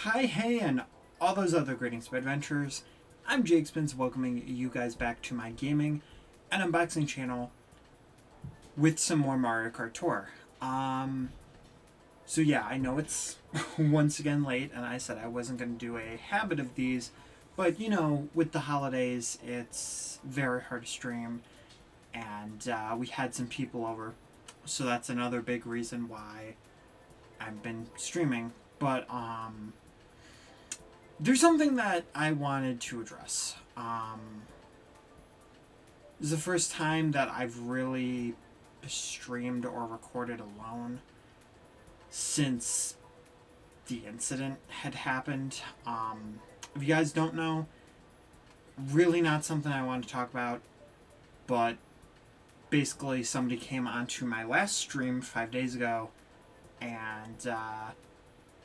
Hi, hey, and all those other greetings of adventures. I'm Jake Spence, welcoming you guys back to my gaming and unboxing channel with some more Mario Kart Tour. So yeah, I know it's once again late, and I said I wasn't going to do a habit of these, but you know, with the holidays, it's very hard to stream, and we had some people over, so that's another big reason why I've been streaming. But there's something that I wanted to address. This is the first time that I've really streamed or recorded alone since the incident had happened. If you guys don't know, really not something I want to talk about, but basically somebody came onto my last stream 5 days ago and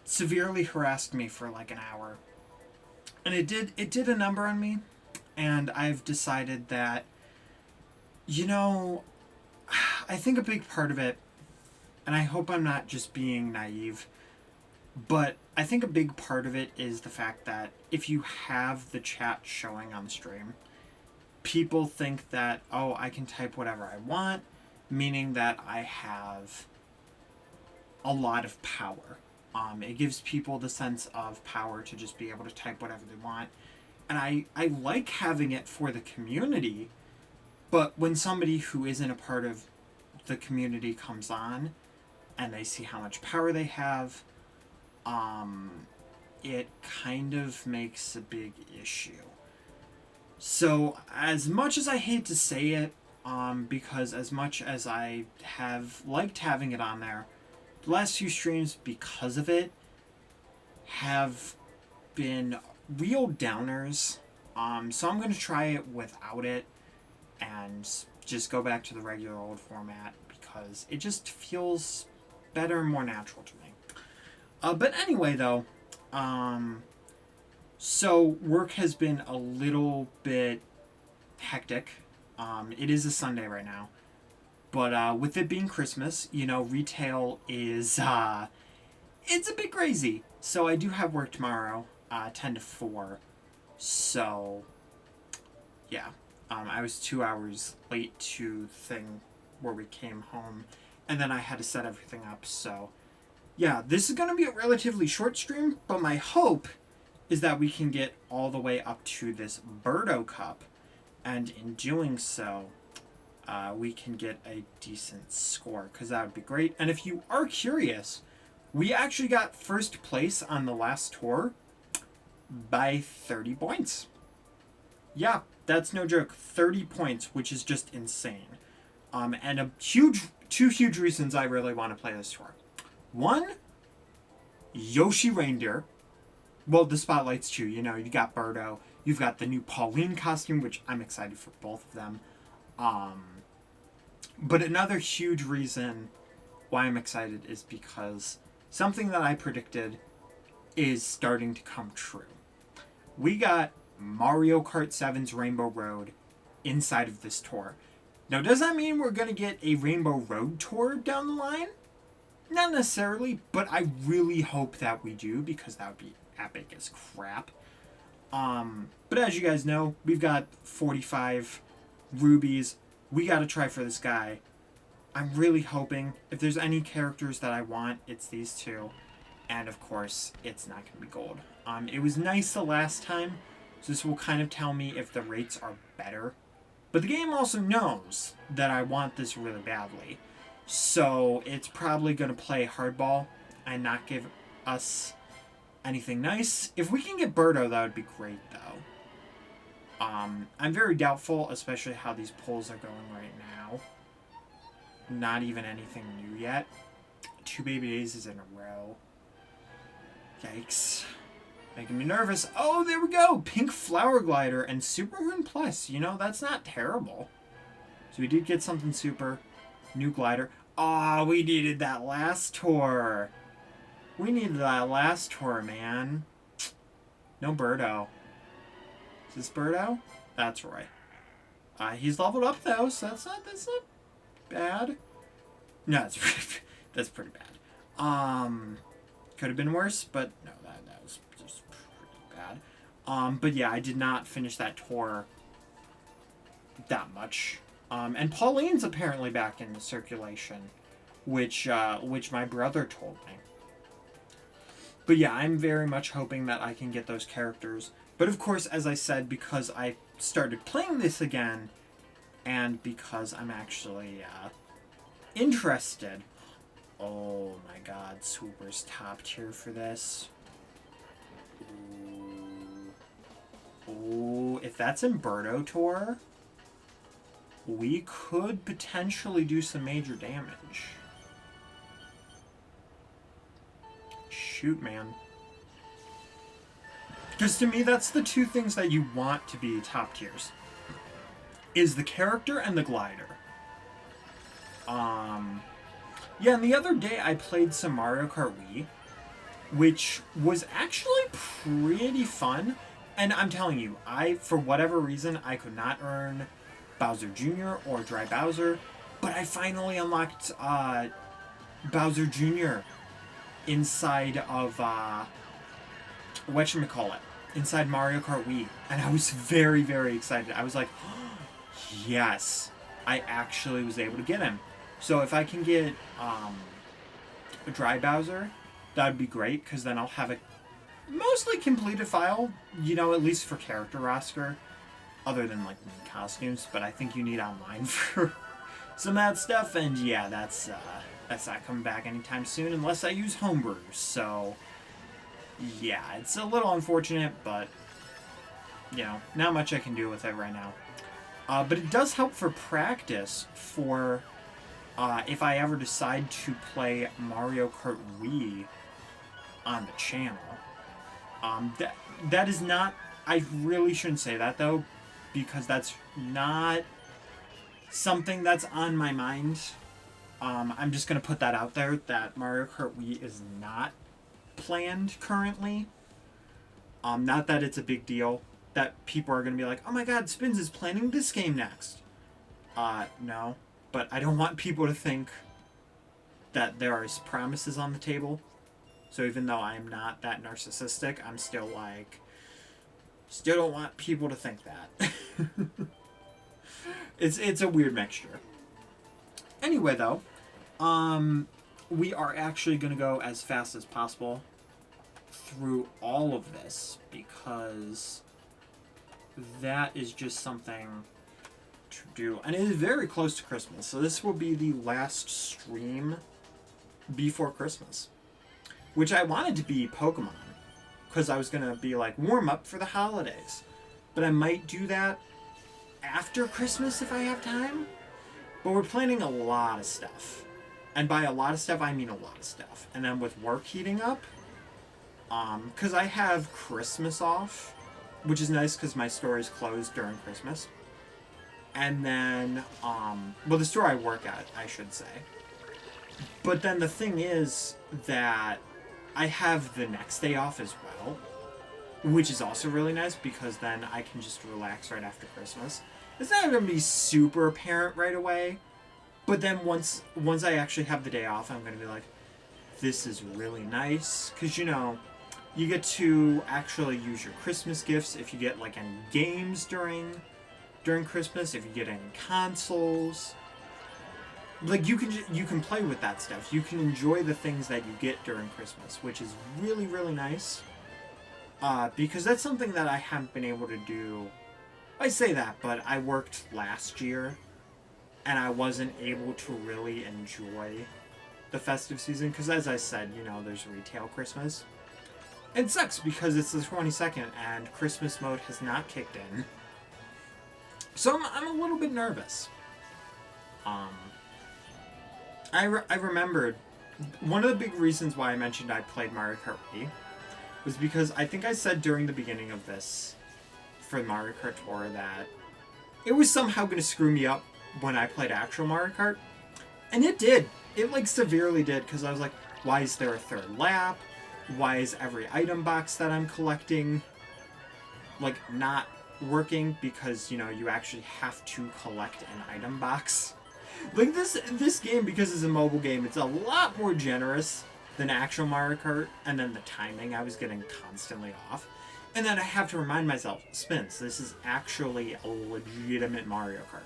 severely harassed me for like an hour. And it did a number on me, and I've decided that, you know, I think a big part of it, and I hope I'm not just being naive, but I think a big part of it is the fact that if you have the chat showing on the stream, people think that, oh, I can type whatever I want, meaning that I have a lot of power. It gives people the sense of power to just be able to type whatever they want. And I like having it for the community, but when somebody who isn't a part of the community comes on and they see how much power they have, it kind of makes a big issue. So as much as I hate to say it, because as much as I have liked having it on there, the last few streams, because of it, have been real downers. So I'm going to try it without it and just go back to the regular old format because it just feels better and more natural to me. But anyway, though, so work has been a little bit hectic. It is a Sunday right now. But with it being Christmas, you know, retail is, it's a bit crazy. So I do have work tomorrow, 10 to 4. So, yeah. I was 2 hours late to the thing where we came home. And then I had to set everything up. So, yeah, this is going to be a relatively short stream. But my hope is that we can get all the way up to this Birdo Cup. And in doing so, we can get a decent score, because that would be great. And if you are curious, we actually got first place on the last tour by 30 points. Yeah, that's no joke. 30 points, which is just insane. And two huge reasons I really want to play this tour. One, Yoshi Reindeer. Well, the spotlights too. You know, you got Birdo. You've got the new Pauline costume, which I'm excited for both of them. But another huge reason why I'm excited is because something that I predicted is starting to come true. We got Mario Kart 7's Rainbow Road inside of this tour. Now, does that mean we're going to get a Rainbow Road tour down the line? Not necessarily, but I really hope that we do, because that would be epic as crap. But as you guys know, we've got 45 rubies. We got to try for this guy. I'm really hoping, if there's any characters that I want, it's these two. And of course, it's not going to be gold. It was nice the last time, so this will kind of tell me if the rates are better. But the game also knows that I want this really badly. So it's probably going to play hardball and not give us anything nice. If we can get Birdo, that would be great, though. I'm very doubtful, especially how these polls are going right now. Not even anything new yet. 2 baby days in a row. Yikes. Making me nervous. Oh, there we go! Pink Flower Glider and Super Rune Plus. You know, that's not terrible. So we did get something super. New glider. Oh, we needed that last tour. We needed that last tour, man. No Birdo. Is this Birdo? That's right. He's leveled up though, so that's not bad. No, that's pretty bad. Could have been worse, but no, that was bad. But yeah, I did not finish that tour that much. And Pauline's apparently back in the circulation, which my brother told me. But yeah, I'm very much hoping that I can get those characters. But of course, as I said, because I started playing this again, and because I'm actually interested. Oh my god, Swooper's top tier for this. Ooh, if that's in Birdo Tour, we could potentially do some major damage. Shoot, man. Because to me, that's the two things that you want to be top tiers. Is the character and the glider. Yeah, and the other day I played some Mario Kart Wii, which was actually pretty fun. And I'm telling you, for whatever reason, I could not earn Bowser Jr. or Dry Bowser, but I finally unlocked Bowser Jr. inside of whatchamacallit, inside Mario Kart Wii, and I was very, very excited. I was like, oh, yes, I actually was able to get him. So if I can get a Dry Bowser, that would be great, because then I'll have a mostly completed file, you know, at least for character roster, other than like costumes, but I think you need online for some of that stuff, and yeah, that's not coming back anytime soon unless I use homebrews. So yeah, it's a little unfortunate, but you know, not much I can do with it right now. But it does help for practice for if I ever decide to play Mario Kart Wii on the channel. That is not, I really shouldn't say that though, because that's not something that's on my mind. I'm just going to put that out there, that Mario Kart Wii is not planned currently. Not that it's a big deal, that people are going to be like, oh my god, Spins is planning this game next. No, but I don't want people to think that there are promises on the table. So even though I'm not that narcissistic, I'm still like, still don't want people to think that. It's a weird mixture. Anyway, though, we are actually going to go as fast as possible through all of this, because that is just something to do. And it is very close to Christmas, so this will be the last stream before Christmas, which I wanted to be Pokemon, because I was going to be like, warm up for the holidays. But I might do that after Christmas if I have time. But we're planning a lot of stuff. And by a lot of stuff, I mean a lot of stuff. And then with work heating up, because I have Christmas off, which is nice because my store is closed during Christmas. And then, well, the store I work at, I should say. But then the thing is that I have the next day off as well, which is also really nice, because then I can just relax right after Christmas. It's not going to be super apparent right away, but then once I actually have the day off, I'm going to be like, this is really nice, because, you know, you get to actually use your Christmas gifts if you get, like, any games during Christmas, if you get any consoles. Like, you can play with that stuff. You can enjoy the things that you get during Christmas, which is really, really nice. Because that's something that I haven't been able to do. I say that, but I worked last year, and I wasn't able to really enjoy the festive season. Because as I said, you know, there's retail Christmas. It sucks because it's the 22nd, and Christmas mode has not kicked in. So I'm a little bit nervous. I remembered one of the big reasons why I mentioned I played Mario Kart Wii was because I think I said during the beginning of this for Mario Kart Tour that it was somehow going to screw me up when I played actual Mario Kart. And it did. It, like, severely did, because I was like, why is there a third lap? Why is every item box that I'm collecting, like, not working? Because, you know, you actually have to collect an item box. Like, this game, because it's a mobile game, it's a lot more generous than actual Mario Kart, and then the timing I was getting constantly off. And then I have to remind myself, Spence, this is actually a legitimate Mario Kart.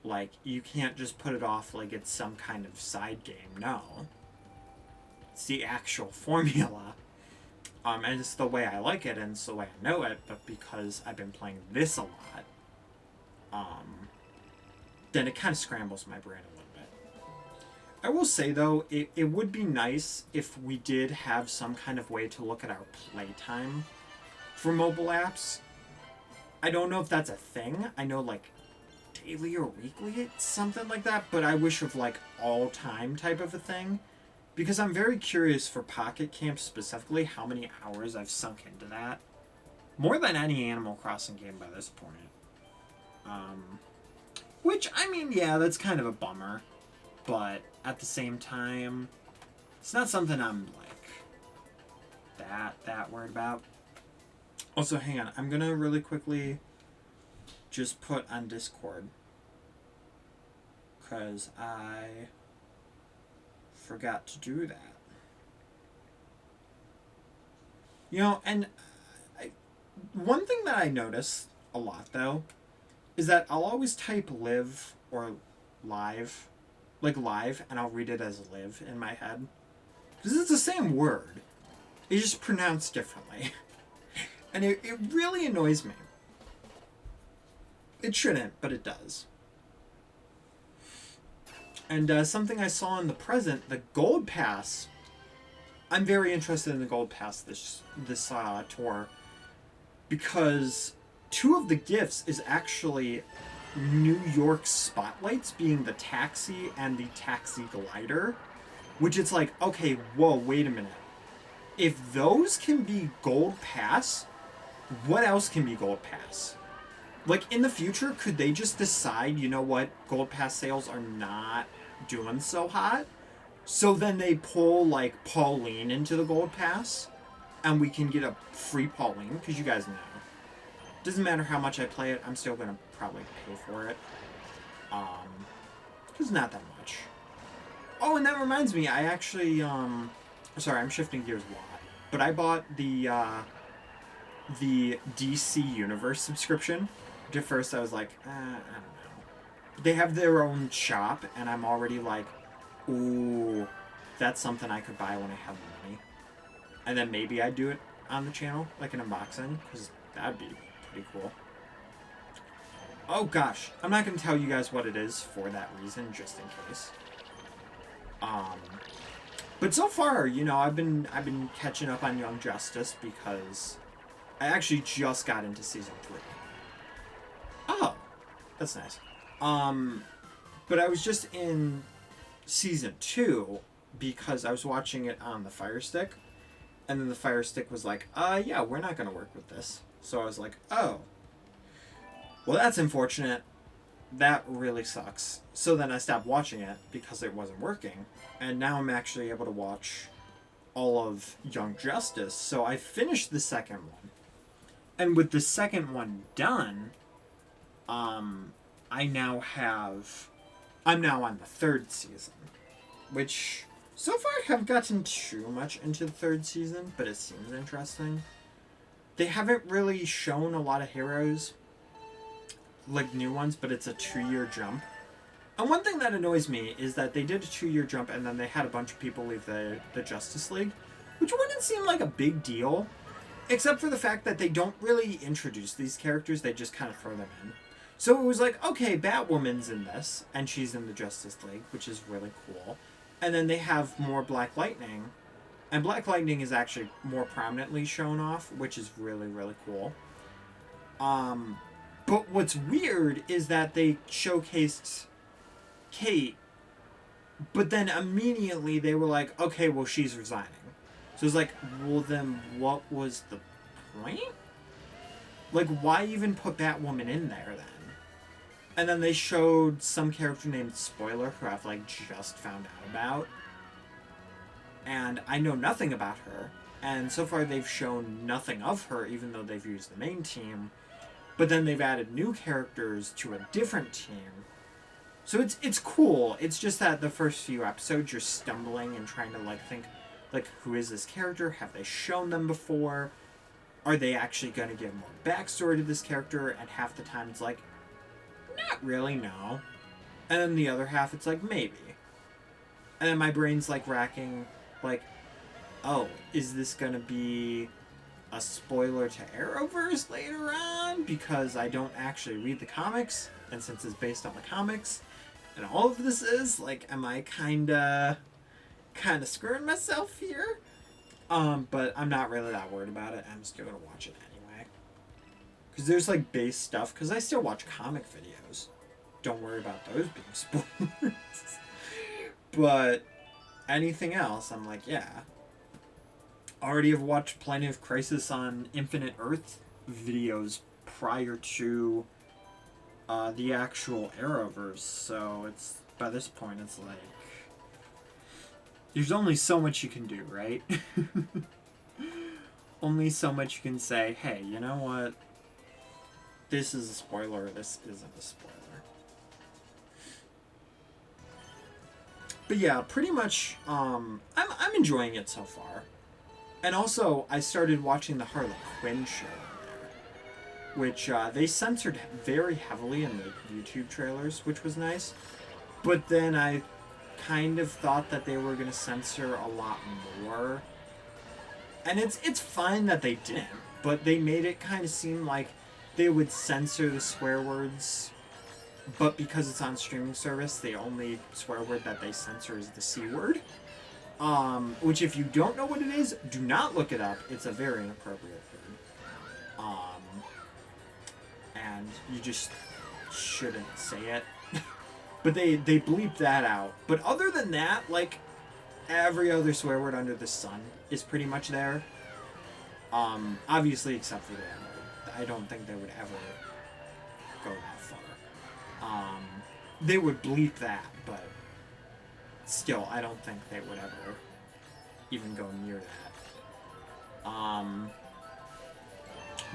Like, you can't just put it off like it's some kind of side game. No. It's the actual formula. And it's the way I like it, and it's the way I know it, but because I've been playing this a lot, then it kind of scrambles my brain a little bit. I will say, though, it would be nice if we did have some kind of way to look at our playtime for mobile apps. I don't know if that's a thing. I know, like, daily or weekly, it's something like that, but I wish of, like, all-time type of a thing. Because I'm very curious for Pocket Camp specifically how many hours I've sunk into that. More than any Animal Crossing game by this point. Which, I mean, yeah, that's kind of a bummer. But at the same time, it's not something I'm, like, that worried about. Also, hang on. I'm going to really quickly just put on Discord. Because I forgot to do that. You know, and one thing that I notice a lot, though, is that I'll always type live or live, like live, and I'll read it as live in my head. Because it's the same word. It's just pronounced differently. And it really annoys me. It shouldn't, but it does. And something I saw in the present, the Gold Pass. I'm very interested in the Gold Pass this tour, because 2 of the gifts is actually New York spotlights, being the taxi and the taxi glider, which it's like, okay, whoa, wait a minute. If those can be Gold Pass, what else can be Gold Pass? Like, in the future, could they just decide, you know what, Gold Pass sales are not doing so hot? So then they pull, like, Pauline into the Gold Pass, and we can get a free Pauline, because you guys know. Doesn't matter how much I play it, I'm still going to probably pay for it. Because not that much. Oh, and that reminds me, I actually, sorry, I'm shifting gears a lot. But I bought the DC Universe subscription. At first I was like, I don't know. They have their own shop, and I'm already like, ooh, that's something I could buy when I have money. And then maybe I'd do it on the channel, like an unboxing, because that'd be pretty cool. Oh gosh, I'm not going to tell you guys what it is for that reason, just in case. But so far, you know, I've been catching up on Young Justice, because I actually just got into season 3. Oh, that's nice. But I was just in season 2 because I was watching it on the Fire Stick, and then the Fire Stick was like, yeah, we're not going to work with this. So I was like, oh, well, that's unfortunate. That really sucks. So then I stopped watching it because it wasn't working, and now I'm actually able to watch all of Young Justice. So I finished the second one, and with the second one done, I'm now on the 3rd season, which so far I haven't gotten too much into the 3rd season, but it seems interesting. They haven't really shown a lot of heroes, like new ones, but it's a 2-year jump. And one thing that annoys me is that they did a 2-year jump, and then they had a bunch of people leave the Justice League, which wouldn't seem like a big deal, except for the fact that they don't really introduce these characters, they just kind of throw them in. So it was like, okay, Batwoman's in this, and she's in the Justice League, which is really cool. And then they have more Black Lightning, and Black Lightning is actually more prominently shown off, which is really, really cool. But what's weird is that they showcased Kate, but then immediately they were like, okay, well, she's resigning. So it's like, well, then what was the point? Like, why even put Batwoman in there then? And then they showed some character named Spoiler, who I've, like, just found out about. And I know nothing about her. And so far they've shown nothing of her, even though they've used the main team. But then they've added new characters to a different team. So it's cool. It's just that the first few episodes you're stumbling and trying to, like, think, like, who is this character? Have they shown them before? are they actually going to give more backstory to this character? And half the time it's like, not really, no. And then the other half, it's like, maybe. And then my brain's like racking, like, oh, is this going to be a spoiler to Arrowverse later on? Because I don't actually read the comics, and since it's based on the comics, and all of this is, like, am I kinda screwing myself here? But I'm not really that worried about it. I'm still gonna watch it anyway. Because there's, like, base stuff, because I still watch comic videos. Don't worry about those being spoilers. But anything else, I'm like, yeah. Already have watched plenty of Crisis on Infinite Earth videos prior to the actual Arrowverse, so it's, by this point, it's like, there's only so much you can do, right? Only so much you can say, hey, you know what? This is a spoiler, this isn't a spoiler. But yeah, pretty much, I'm enjoying it so far. And also, I started watching the Harley Quinn show in there, which they censored very heavily in the YouTube trailers, which was nice. But then I kind of thought that they were going to censor a lot more. And it's fine that they didn't, but they made it kind of seem like they would censor the swear words, but because it's on streaming service, the only swear word that they censor is the C word. Which if you don't know what it is, do not look it up. It's a very inappropriate word. And you just shouldn't say it. But they bleep that out. But other than that, like, every other swear word under the sun is pretty much there. Obviously except for the N-word. I don't think they would ever go that far. They would bleep that, but still, I don't think they would ever even go near that.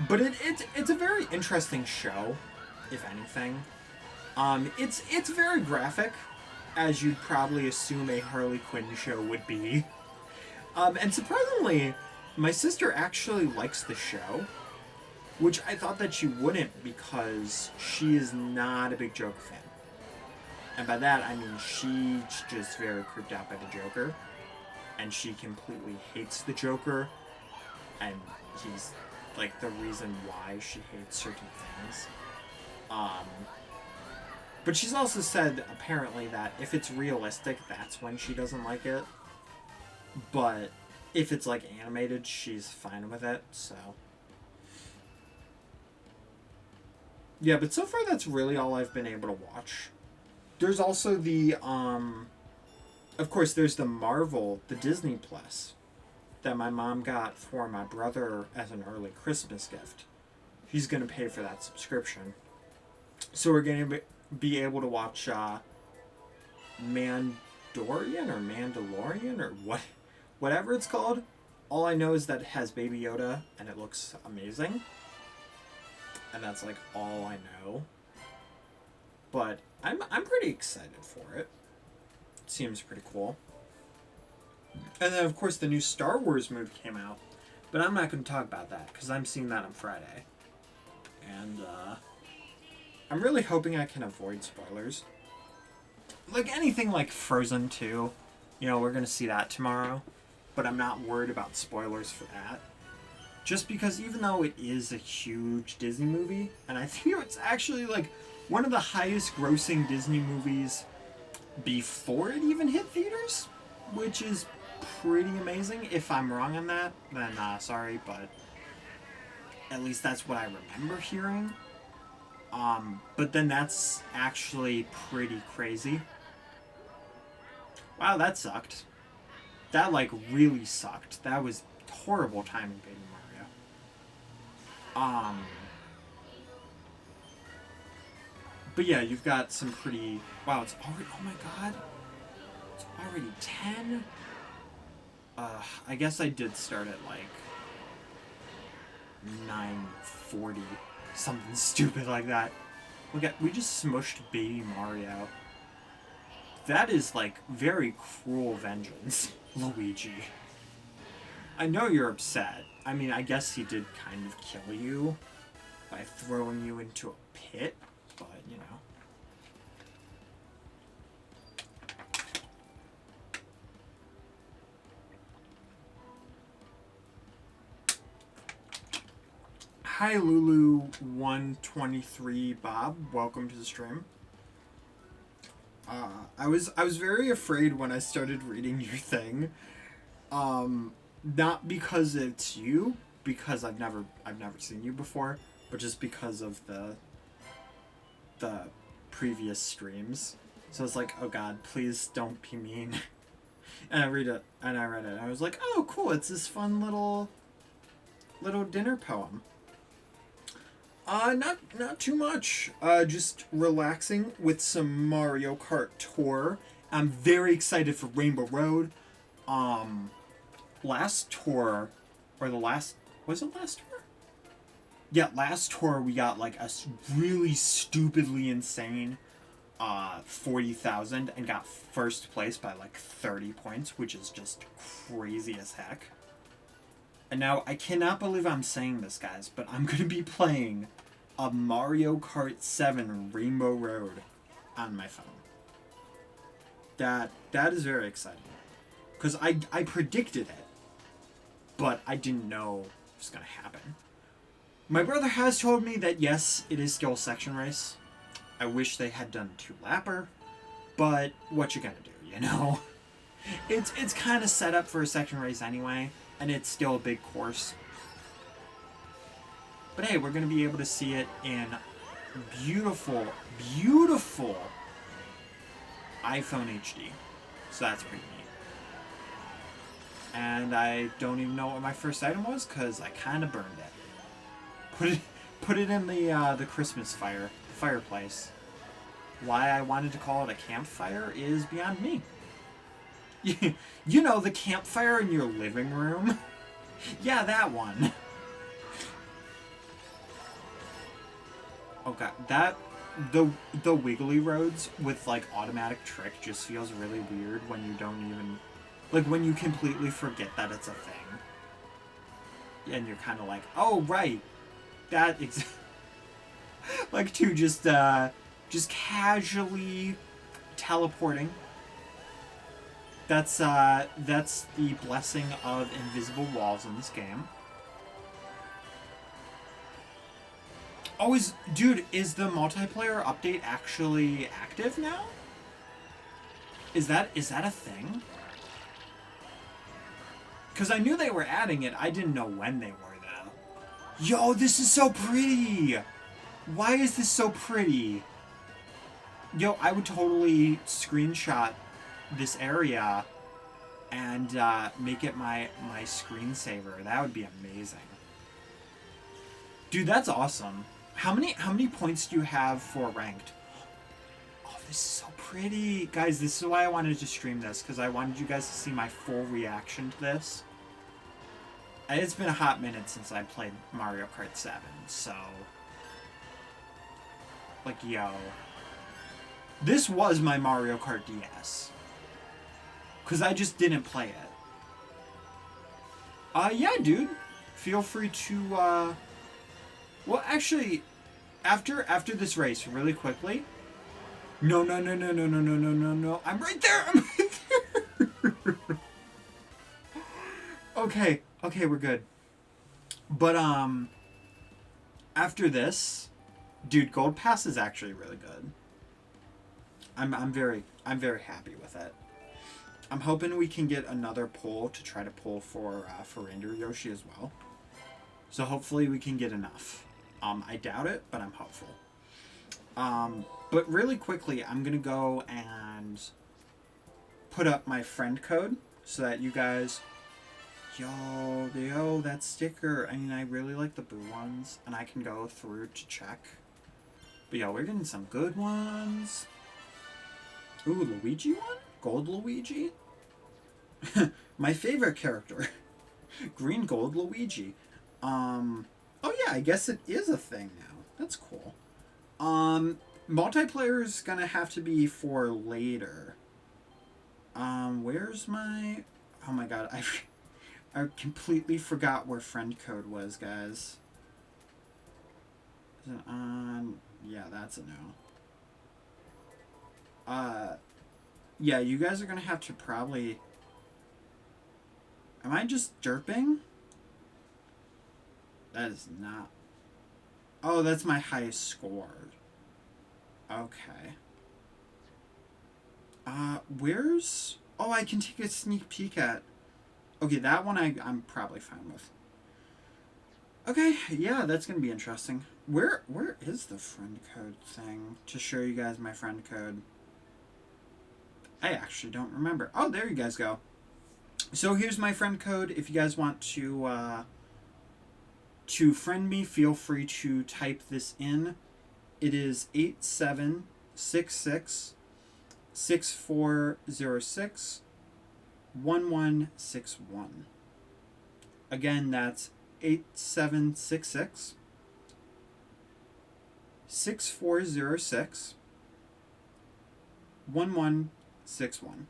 But it's a very interesting show, if anything. It's very graphic, as you'd probably assume a Harley Quinn show would be. And surprisingly, my sister actually likes the show, which I thought that she wouldn't because she is not a big Joker fan. And by that, I mean she's just very creeped out by the Joker. And she completely hates the Joker. And he's, like, the reason why she hates certain things. But she's also said, apparently, that if it's realistic, that's when she doesn't like it. But if it's, like, animated, she's fine with it, so. Yeah, but so far that's really all I've been able to watch. There's also the, of course, there's the Marvel, the Disney Plus, that my mom got for my brother as an early Christmas gift. He's going to pay for that subscription. So we're going to be able to watch Mandalorian or Mandalorian or whatever it's called. All I know is that it has Baby Yoda and it looks amazing. And that's like all I know. But I'm pretty excited for it. Seems pretty cool. And then of course the new Star Wars movie came out. But I'm not going to talk about that because I'm seeing that on Friday. And I'm really hoping I can avoid spoilers. Like anything like Frozen 2. You know, we're going to see that tomorrow. But I'm not worried about spoilers for that. Just because even though it is a huge Disney movie, and I think it's actually like one of the highest grossing Disney movies before it even hit theaters, which is pretty amazing. If I'm wrong on that, then sorry, but at least that's what I remember hearing. But then that's actually pretty crazy. Wow, that sucked. That, like, really sucked. That was horrible timing, Baby Mario. But yeah, you've got some pretty... Wow, it's already... Oh my god. It's already 10? I guess I did start at, like, 9:40. Something stupid like that. Look at... We just smushed Baby Mario. That is, like, very cruel vengeance, Luigi. I know you're upset, I mean, I guess he did kind of kill you by throwing you into a pit, but, you know. Hi, Lulu123 Bob. Welcome to the stream. I was very afraid when I started reading your thing. Not because it's you, because I've never seen you before, but just because of the previous streams. So it's like, oh god, please don't be mean. And I read it, and I was like, oh cool, it's this fun little dinner poem. Not too much. Just relaxing with some Mario Kart Tour. I'm very excited for Rainbow Road. Last tour, or the last, was it last tour? Yeah, last tour we got like a really stupidly insane 40,000 and got first place by like 30 points, which is just crazy as heck. And now, I cannot believe I'm saying this, guys, but I'm going to be playing a Mario Kart 7 Rainbow Road on my phone. That is very exciting. Because I predicted it, but I didn't know it was going to happen. My brother has told me that, yes, it is still a section race. I wish they had done a 2-lapper, but what you gonna do, you know? It's kind of set up for a section race anyway, and it's still a big course. But hey, we're going to be able to see it in beautiful, beautiful iPhone HD. So that's pretty neat. And I don't even know what my first item was, because I kind of burned it. Put it in the Christmas fireplace. Why I wanted to call it a campfire is beyond me. You know, the campfire in your living room? Yeah, that one. Okay, the wiggly roads with like automatic trick just feels really weird when you don't even, like when you completely forget that it's a thing. And you're kind of like, oh right, that like to just casually teleporting. That's the blessing of invisible walls in this game. Oh, dude, is the multiplayer update actually active now? Is that a thing? Because I knew they were adding it, I didn't know when they were though. Yo, this is so pretty! Why is this so pretty? Yo, I would totally screenshot this area and make it my screensaver. That would be amazing. Dude, that's awesome. How many points do you have for ranked? Oh, this is so pretty. Guys, this is why I wanted to stream this, because I wanted you guys to see my full reaction to this. And it's been a hot minute since I played Mario Kart 7, so... like, yo. This was my Mario Kart DS. Because I just didn't play it. Yeah, dude. Feel free to, well, actually, after this race, really quickly... No. I'm right there! I'm right there! Okay, we're good. But, after this... Dude, Gold Pass is actually really good. I'm very happy with it. I'm hoping we can get another pull to try to pull for Reindeer Yoshi as well. So hopefully we can get enough. I doubt it, but I'm hopeful. But really quickly, I'm gonna go and put up my friend code so that you guys... Yo, that sticker. I mean, I really like the blue ones, and I can go through to check. But yeah, we're getting some good ones. Ooh, Luigi one? Gold Luigi? My favorite character. Green Gold Luigi. Oh yeah, I guess it is a thing now. That's cool. Multiplayer is gonna have to be for later. Where's my... Oh my god, I completely forgot where friend code was, guys. Is it on? Yeah, that's a no. Yeah, you guys are gonna have to probably... Am I just derping? That is not... Oh, that's my highest score. Okay. Where's... Oh, I can take a sneak peek at... Okay, that one I'm probably fine with. Okay, yeah, that's gonna be interesting. Where is the friend code thing to show you guys my friend code? I actually don't remember. Oh, there you guys go. So here's my friend code. If you guys want to friend me, feel free to type this in. It is 8766 6406 1161. Again, that's 8766 6406 1161.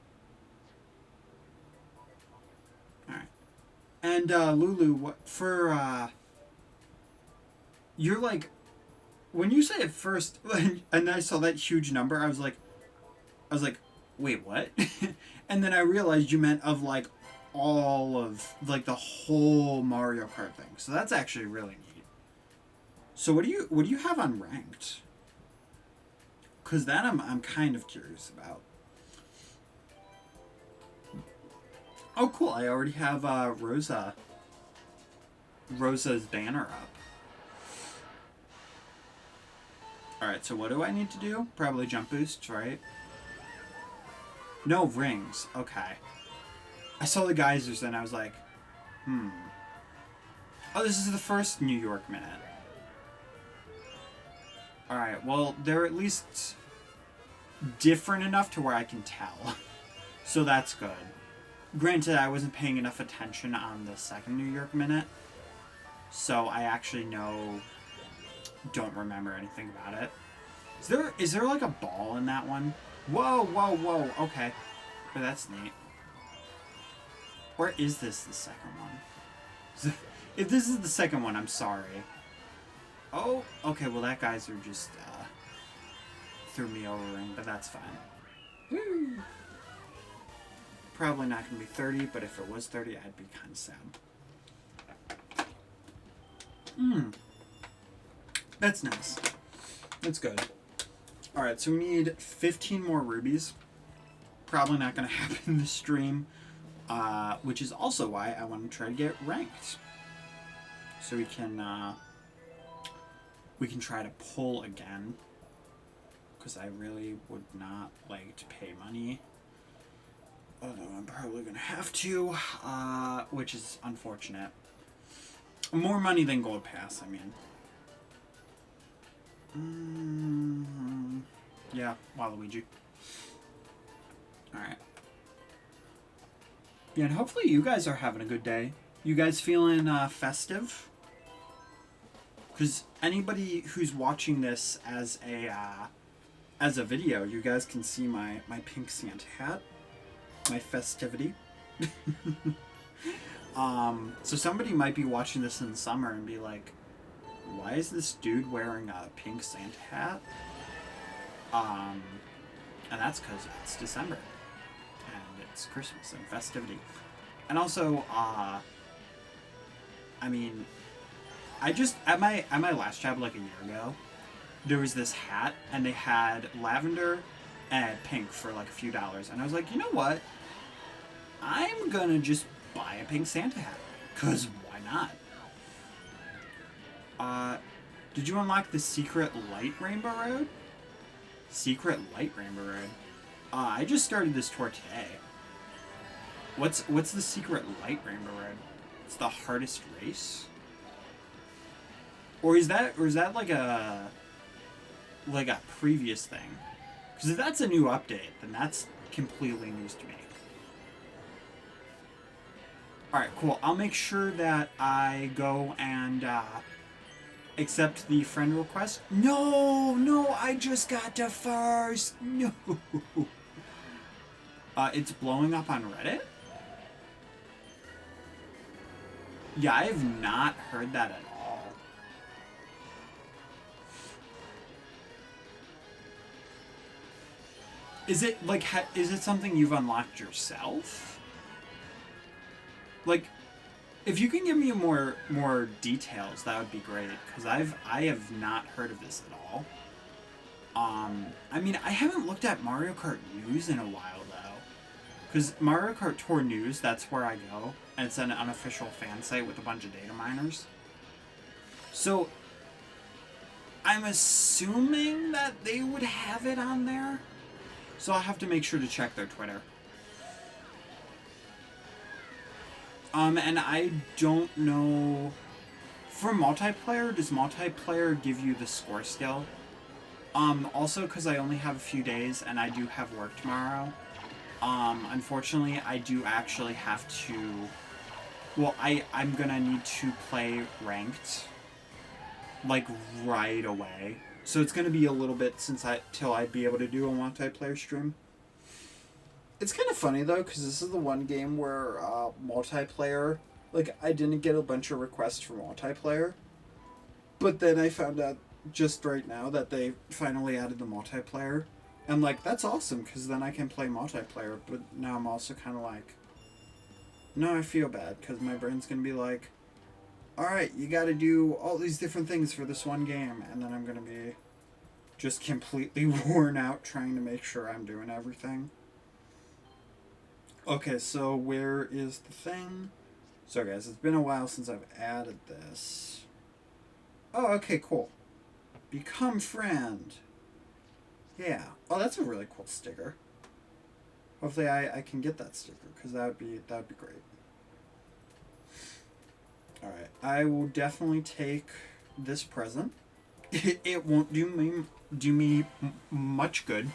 Alright. And Lulu, what for you're like, when you say it first and I saw that huge number, I was like, wait, what? And then I realized you meant of like all of like the whole Mario Kart thing. So that's actually really neat. So what do you have on ranked? Cause that I'm kind of curious about. Oh cool, I already have Rosa's banner up. Alright, so what do I need to do? Probably jump boosts, right? No rings. Okay. I saw the geysers and I was like, Oh, this is the first New York minute. Alright, well, they're at least different enough to where I can tell. So that's good. Granted, I wasn't paying enough attention on the second New York minute. So I actually don't remember anything about it. Is there like a ball in that one? Whoa, whoa, whoa. Okay. But that's neat. Or is this the second one? If this is the second one, I'm sorry. Oh, okay, well that geyser just threw me over ring, but that's fine. Woo! Probably not going to be 30, but if it was 30, I'd be kind of sad. That's nice. That's good. Alright, so we need 15 more rubies. Probably not going to happen in this stream. Which is also why I want to try to get ranked. So we can try to pull again. Because I really would not like to pay money. Although I'm probably going to have to. Which is unfortunate. More money than Gold Pass, I mean. Yeah, Waluigi. Alright. Yeah, and hopefully you guys are having a good day. You guys feeling festive? Because anybody who's watching this as a video, you guys can see my pink Santa hat. My festivity. So somebody might be watching this in the summer and be like, why is this dude wearing a pink Santa hat? And that's because it's December. And it's Christmas and festivity. And also, I mean, I just, at my last job like a year ago, there was this hat, and they had lavender and pink for like a few dollars. And I was like, you know what? I'm gonna just buy a pink Santa hat. Because why not? Did you unlock the secret light Rainbow Road? Secret light Rainbow Road? I just started this tour today. What's the secret light Rainbow Road? It's the hardest race? Or is that like a previous thing? Because if that's a new update, then that's completely news to me. Alright, cool. I'll make sure that I go and accept the friend request. No, I just got to first. No. It's blowing up on Reddit? Yeah, I have not heard that at all. Is it like is it something you've unlocked yourself? Like, if you can give me more details, that would be great. Because I have not heard of this at all. I mean, I haven't looked at Mario Kart News in a while though. Because Mario Kart Tour News, that's where I go, and it's an unofficial fan site with a bunch of data miners. So I'm assuming that they would have it on there. So I'll have to make sure to check their Twitter. And I don't know. For multiplayer, does multiplayer give you the score skill? Also, because I only have a few days and I do have work tomorrow. Unfortunately, I do actually have to. Well, I'm gonna need to play ranked, like right away. So it's gonna be a little bit till I'd be able to do a multiplayer stream. It's kind of funny though, because this is the one game where multiplayer, like I didn't get a bunch of requests for multiplayer, but then I found out just right now that they finally added the multiplayer, and like that's awesome because then I can play multiplayer. But now I'm also kind of like, no, I feel bad because my brain's gonna be like, all right, you got to do all these different things for this one game, and then I'm gonna be just completely worn out trying to make sure I'm doing everything. Okay, so where is the thing? So guys, it's been a while since I've added this. Oh, okay, cool. Become friend. Yeah. Oh, that's a really cool sticker. Hopefully I can get that sticker, because that would be great. Alright, I will definitely take this present. It won't do me much good.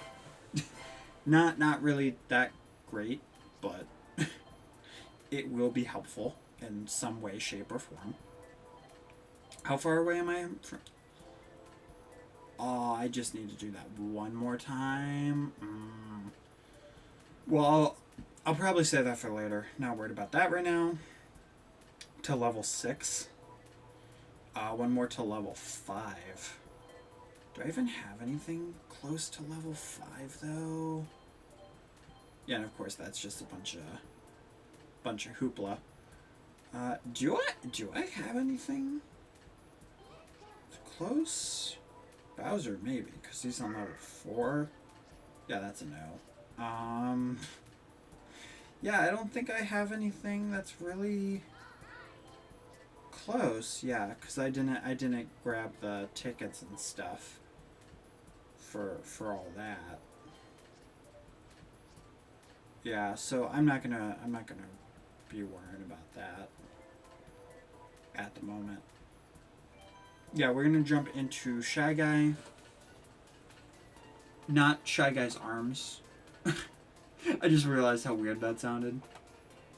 Not really that great, but it will be helpful in some way, shape, or form. How far away am I from? Oh, I just need to do that one more time. Well, I'll probably say that for later. Not worried about that right now. To level 6. One more to level 5. Do I even have anything close to level 5 though? Yeah, and of course that's just a bunch of hoopla. Do I have anything close? Bowser maybe, because he's on level 4. Yeah, that's a no. Yeah, I don't think I have anything that's really close. Yeah, because I didn't grab the tickets and stuff for all that. Yeah, so I'm not gonna be worried about that at the moment. Yeah, we're gonna jump into Shy Guy. Not Shy Guy's arms. I just realized how weird that sounded.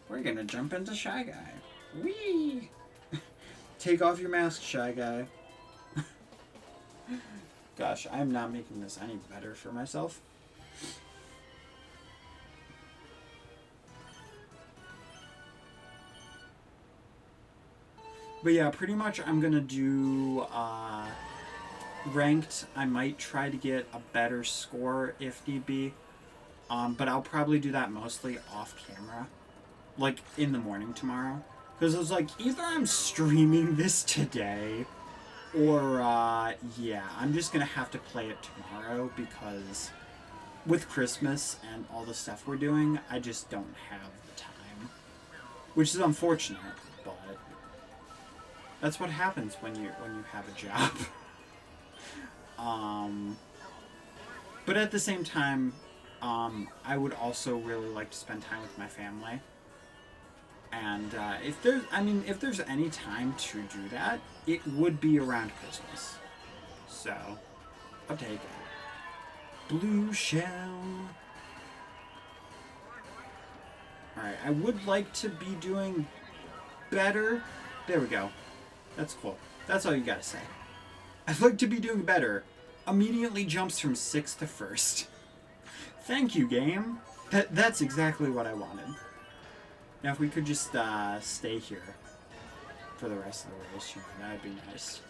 We're gonna jump into Shy Guy. Whee! Take off your mask, Shy Guy. Gosh, I'm not making this any better for myself. But yeah, pretty much I'm gonna do ranked. I might try to get a better score if need be. But I'll probably do that mostly off camera. Like in the morning tomorrow. Because I was like, either I'm streaming this today, or yeah, I'm just gonna have to play it tomorrow because with Christmas and all the stuff we're doing, I just don't have the time. Which is unfortunate, but that's what happens when you have a job. But at the same time, I would also really like to spend time with my family. And if there's any time to do that, it would be around Christmas. So, I'll take it. Blue shell. Alright, I would like to be doing better. There we go. That's cool. That's all you gotta say. I'd like to be doing better. Immediately jumps from 6th to 1st. Thank you, game. That's exactly what I wanted. Now if we could just stay here. for the rest of the race. You know, that'd be nice.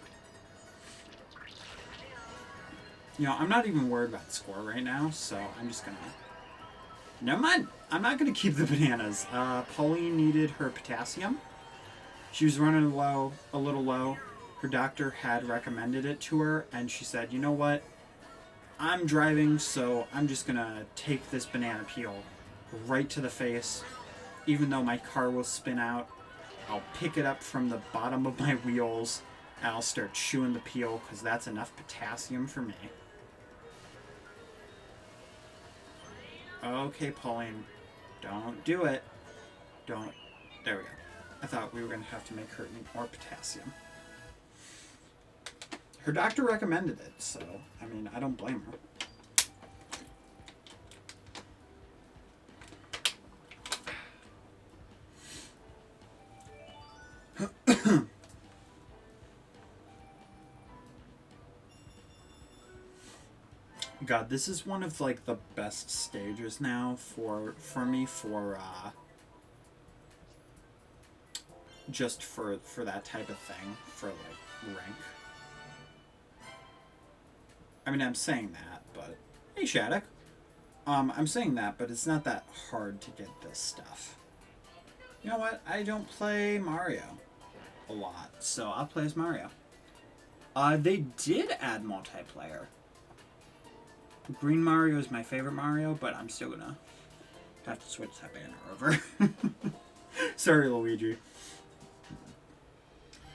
You know, I'm not even worried about the score right now, so I'm just gonna... Never mind. I'm not gonna keep the bananas. Pauline needed her potassium. She was running low, a little low. Her doctor had recommended it to her, and she said, you know what? I'm driving, so I'm just gonna take this banana peel right to the face. Even though my car will spin out, I'll pick it up from the bottom of my wheels, and I'll start chewing the peel, because that's enough potassium for me. Okay, Pauline. Don't do it. Don't. There we go. I thought we were going to have to make her eat more potassium. Her doctor recommended it, so, I mean, I don't blame her. God, this is one of, like, the best stages now for me for, just for that type of thing, for, like, rank. I mean, I'm saying that, but... Hey, Shattuck. I'm saying that, but it's not that hard to get this stuff. You know what? I don't play Mario a lot, so I'll play as Mario. They did add multiplayer. Green Mario is my favorite Mario, but I'm still gonna have to switch that banner over. Sorry, Luigi.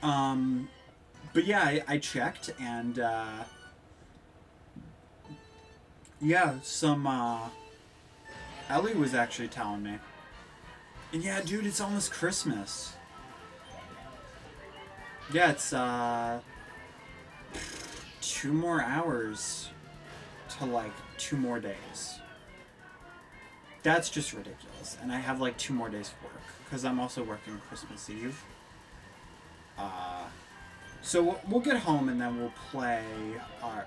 But yeah, I checked, and, yeah, some, Ellie was actually telling me. And yeah, dude, it's almost Christmas. Yeah, it's, 2 more hours to, like, 2 more days. That's just ridiculous. And I have, like, 2 more days of work, because I'm also working Christmas Eve. So we'll get home and then we'll play,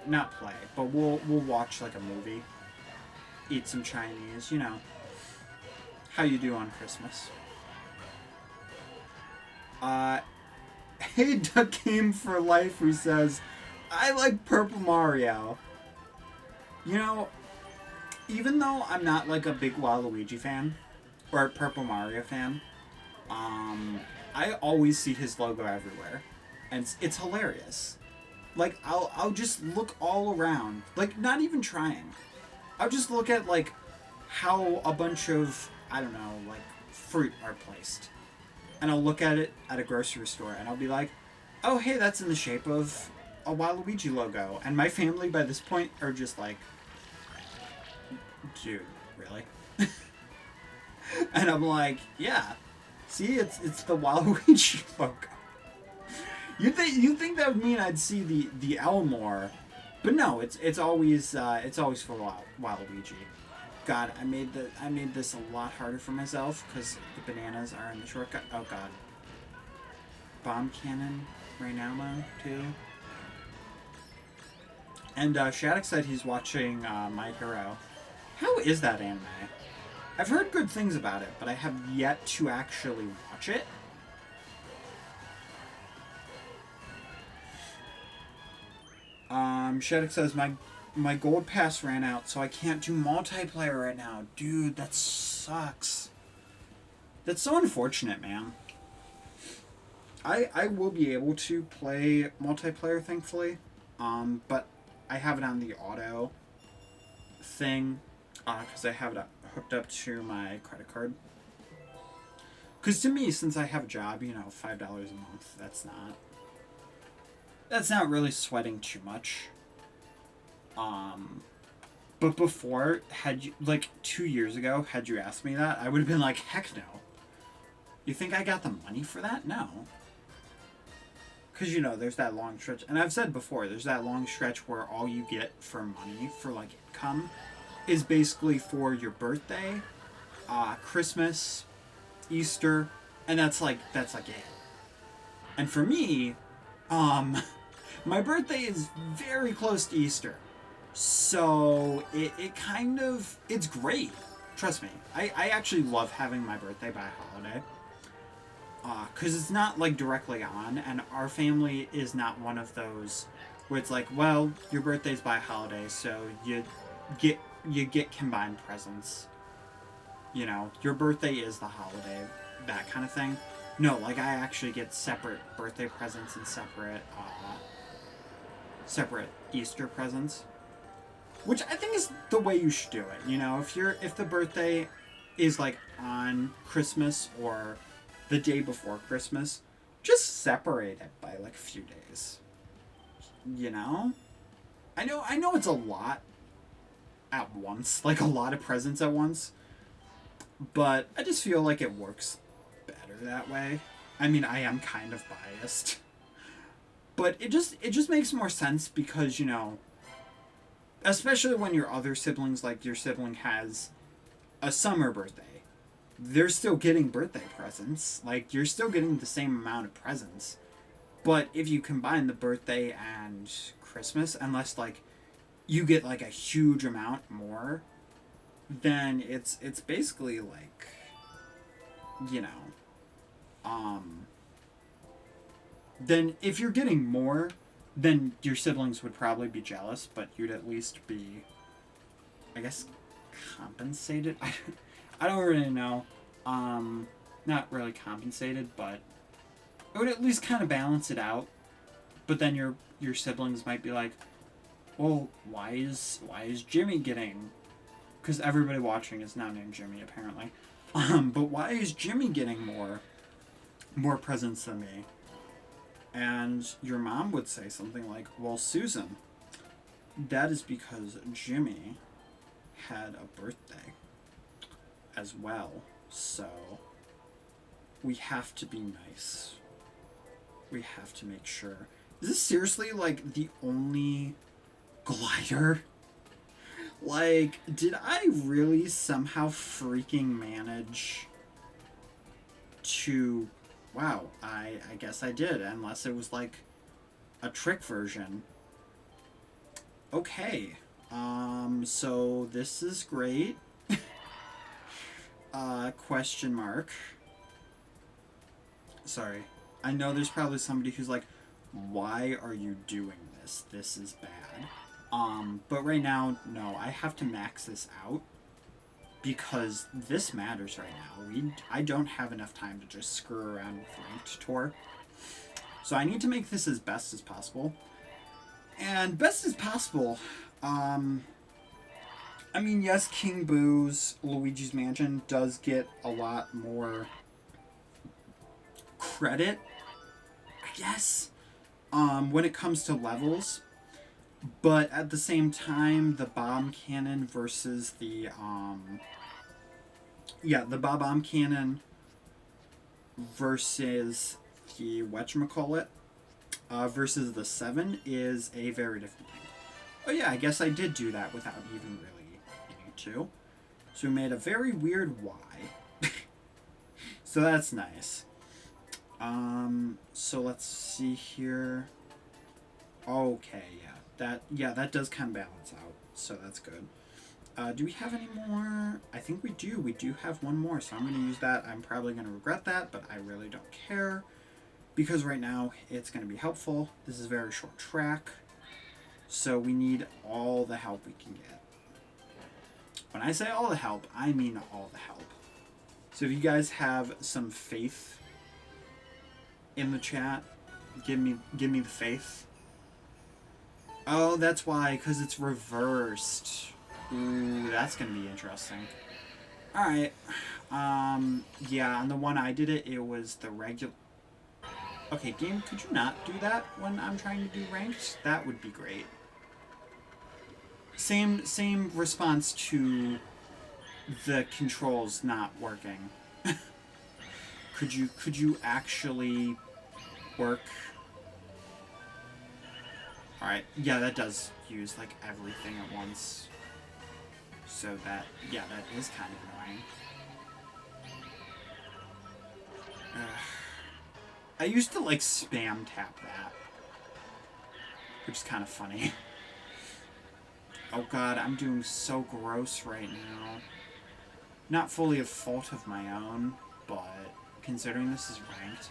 not play, but we'll watch, like, a movie. Eat some Chinese, you know. How you do on Christmas. Hey, Duck Game for Life, who says, I like Purple Mario. You know, even though I'm not, like, a big Waluigi fan, or a Purple Mario fan, I always see his logo everywhere. And it's hilarious. Like, I'll just look all around. Like, not even trying. I'll just look at, like, how a bunch of, I don't know, like, fruit are placed. And I'll look at it at a grocery store, and I'll be like, oh, hey, that's in the shape of a Waluigi logo. And my family, by this point, are just like, dude, really? And I'm like, yeah. See, it's the Waluigi logo. You think that would mean I'd see the Elmore, but no, it's always for Waluigi. God, I made this a lot harder for myself because the bananas are in the shortcut. Oh God. Bomb cannon right now mode too. And Shattuck said he's watching My Hero. How is that anime? I've heard good things about it, but I have yet to actually watch it. Shattuck says, my gold pass ran out, so I can't do multiplayer right now. Dude, that sucks. That's so unfortunate, man. I will be able to play multiplayer, thankfully. But I have it on the auto thing, because I have it hooked up to my credit card. Because to me, since I have a job, you know, $5 a month, that's not really sweating too much. But before, had you, like, 2 years ago, had you asked me that, I would have been like, heck no. You think I got the money for that? No. Because, you know, there's that long stretch, and I've said before, there's that long stretch where all you get for money, for, like, income, is basically for your birthday, Christmas, Easter, and that's like it. And for me, my birthday is very close to Easter. So, it kind of, it's great. Trust me. I actually love having my birthday by holiday. Because it's not like directly on, and our family is not one of those where it's like, well, your birthday's by holiday, so get you get combined presents. You know, your birthday is the holiday, that kind of thing. No, like I actually get separate birthday presents and separate Easter presents, which I think is the way you should do it. You know, if the birthday is like on Christmas or the day before Christmas, just separate it by like a few days. You know? I know it's a lot at once, like a lot of presents at once, but I just feel like it works better that way. I mean, I am kind of biased, but it just makes more sense because, you know, especially when your other siblings, like your sibling has a summer birthday, they're still getting birthday presents. Like, you're still getting the same amount of presents. But if you combine the birthday and Christmas, unless, like, you get, like, a huge amount more, then it's basically, like, you know, then if you're getting more, then your siblings would probably be jealous, but you'd at least be, I guess, compensated. I don't really know. Not really compensated, but it would at least kind of balance it out. But then your siblings might be like, well, why is Jimmy getting? Because everybody watching is now named Jimmy apparently. But why is Jimmy getting more presents than me? And your mom would say something like, well, Susan, that is because Jimmy had a birthday as well. So we have to be nice. We have to make sure. Is this seriously like the only glider? Like, did I really somehow freaking manage to... Wow, I guess I did, unless it was like a trick version. Okay, so this is great. Question mark. Sorry. I know there's probably somebody who's like, why are you doing this? This is bad. But right now, no, I have to max this out because this matters right now. I don't have enough time to just screw around with Ranked Tour. So I need to make this as best as possible. And best as possible, I mean, yes, King Boo's Luigi's Mansion does get a lot more credit, I guess, when it comes to levels. But at the same time, the bomb cannon versus the bomb cannon versus the whatchamacallit, versus the 7 is a very different thing. Oh yeah, I guess I did do that without even really needing to. So we made a very weird Y. So that's nice. So let's see here. Okay, that does kind of balance out, so that's good. Do we have any more? I think we do. We do have one more, so I'm going to use that. I'm probably going to regret that, but I really don't care, because right now it's going to be helpful. This is a very short track, so we need all the help we can get. When I say all the help, I mean all the help. So if you guys have some faith in the chat, give me the faith. Oh, that's why, because it's reversed. Ooh, that's going to be interesting. Alright. Yeah, on the one I did it was the regular... Okay, game, could you not do that when I'm trying to do ranked? That would be great. Same response to the controls not working. Could you actually work... Alright, yeah, that does use, like, everything at once. So that is kind of annoying. I used to, like, spam tap that. Which is kind of funny. Oh god, I'm doing so gross right now. Not fully a fault of my own, but considering this is ranked.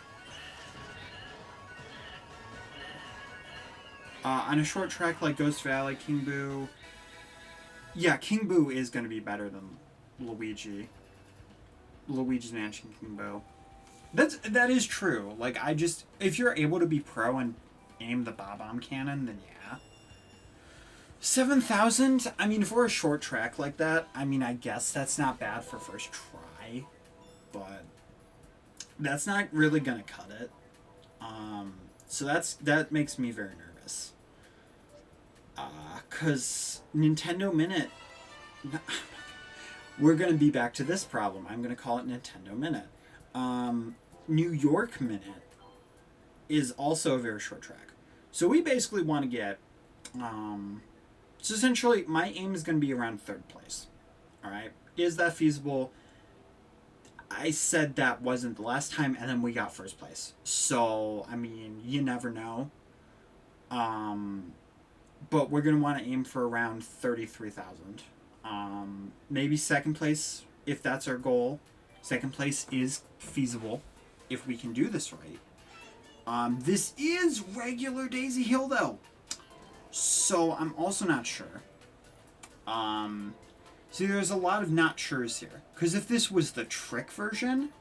On a short track like Ghost Valley, King Boo... Yeah, King Boo is going to be better than Luigi. Luigi's Mansion King Boo. That is true. Like, if you're able to be pro and aim the Bob-omb cannon, then yeah. 7,000? I mean, for a short track like that, I mean, I guess that's not bad for first try, but that's not really gonna cut it. So that makes me very nervous. 'Cause Nintendo Minute... We're gonna be back to this problem. I'm gonna call it Nintendo Minute. New York Minute is also a very short track. So we basically want to get... so essentially, my aim is going to be around 3rd place. Alright? Is that feasible? I said that wasn't the last time, and then we got 1st place. So, I mean, you never know. But we're going to want to aim for around 33,000. Maybe 2nd place, if that's our goal. 2nd place is feasible, if we can do this right. This is regular Daisy Hill, though. So, I'm also not sure. See, there's a lot of not sure's here. Because if this was the trick version,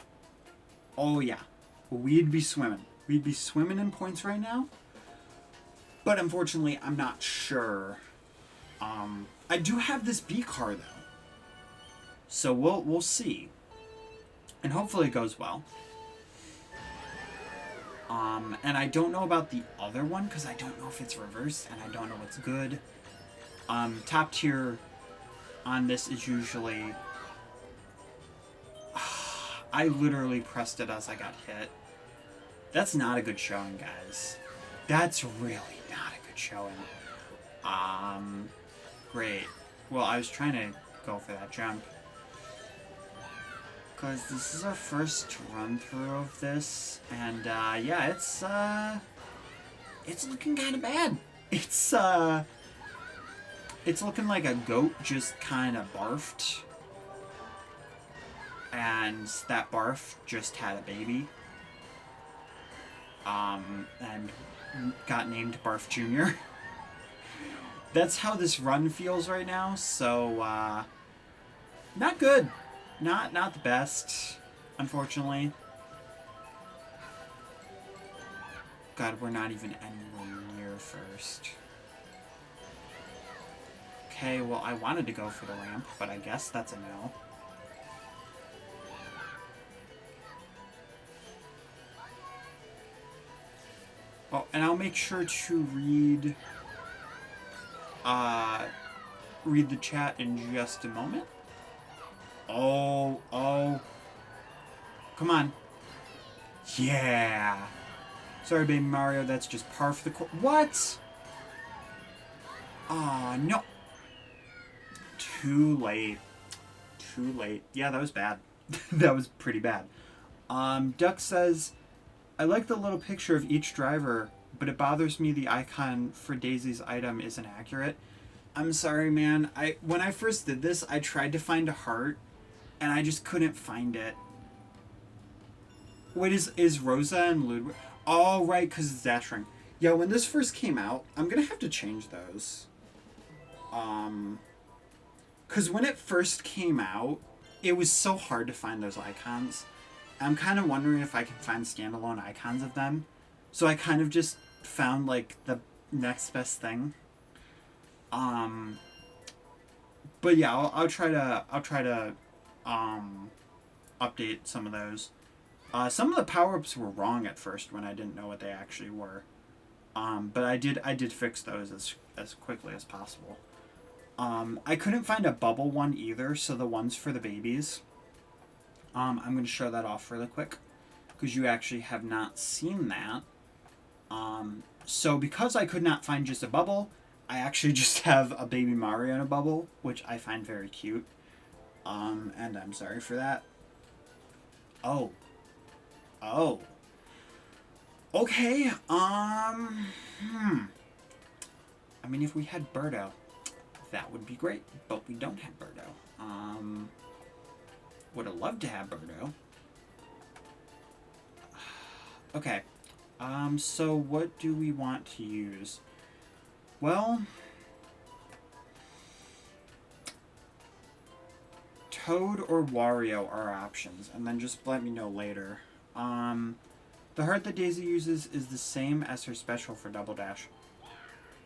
oh yeah, we'd be swimming. We'd be swimming in points right now. But unfortunately, I'm not sure. I do have this B car, though. So we'll see. And hopefully it goes well. And I don't know about the other one, because I don't know if it's reversed, and I don't know what's good. Top tier on this is usually... I literally pressed it as I got hit. That's not a good showing, guys. That's really not a good showing. Great. Well, I was trying to go for that jump. Because this is our first run-through of this. And, yeah, it's looking kind of bad. It's looking like a goat just kind of barfed. And that barf just had a baby. And got named Barf Jr. That's how this run feels right now, so, not good. Not the best, unfortunately. God, we're not even anywhere near 1st. Okay, well, I wanted to go for the ramp, but I guess that's a no. Oh, and I'll make sure to read the chat in just a moment. Oh. Come on. Yeah. Sorry, baby Mario, that's just par for the course. What? Aw, no. Too late. Too late. Yeah, that was bad. That was pretty bad. Duck says, I like the little picture of each driver, but it bothers me the icon for Daisy's item isn't accurate. I'm sorry, man. When I first did this, I tried to find a heart, and I just couldn't find it. Wait, is Rosa and Ludwig... Oh, right, because it's Dash Ring. Yeah, when this first came out, I'm going to have to change those. Because when it first came out, it was so hard to find those icons. I'm kind of wondering if I can find standalone icons of them. So I kind of just found, like, the next best thing. But yeah, I'll try to update some of those. Some of the power-ups were wrong at first when I didn't know what they actually were. But I did fix those as quickly as possible. I couldn't find a bubble one either, so the ones for the babies. I'm going to show that off really quick, because you actually have not seen that. So because I could not find just a bubble, I actually just have a baby Mario in a bubble, which I find very cute. And I'm sorry for that. Oh. Okay, I mean, if we had Birdo, that would be great, but we don't have Birdo. Would have loved to have Birdo. Okay. So what do we want to use? Well, Toad or Wario are options, and then just let me know later. The heart that Daisy uses is the same as her special for Double Dash.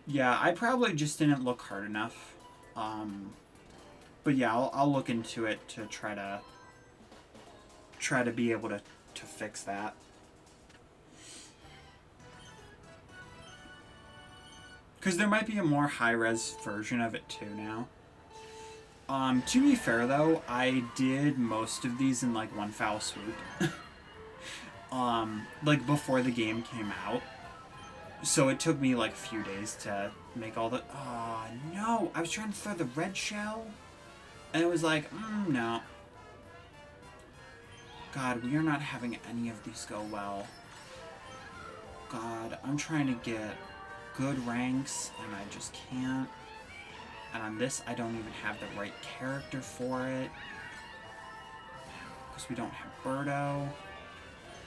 Yeah, I probably just didn't look hard enough. But yeah, I'll look into it to try to be able to fix that. Because there might be a more high-res version of it too now. To be fair though, I did most of these in like one foul swoop. Like before the game came out. So it took me like a few days to make all the... Oh, no! I was trying to throw the red shell. And it was like, no. God, we are not having any of these go well. God, I'm trying to get good ranks, and I just can't. And on this, I don't even have the right character for it. Because we don't have Birdo.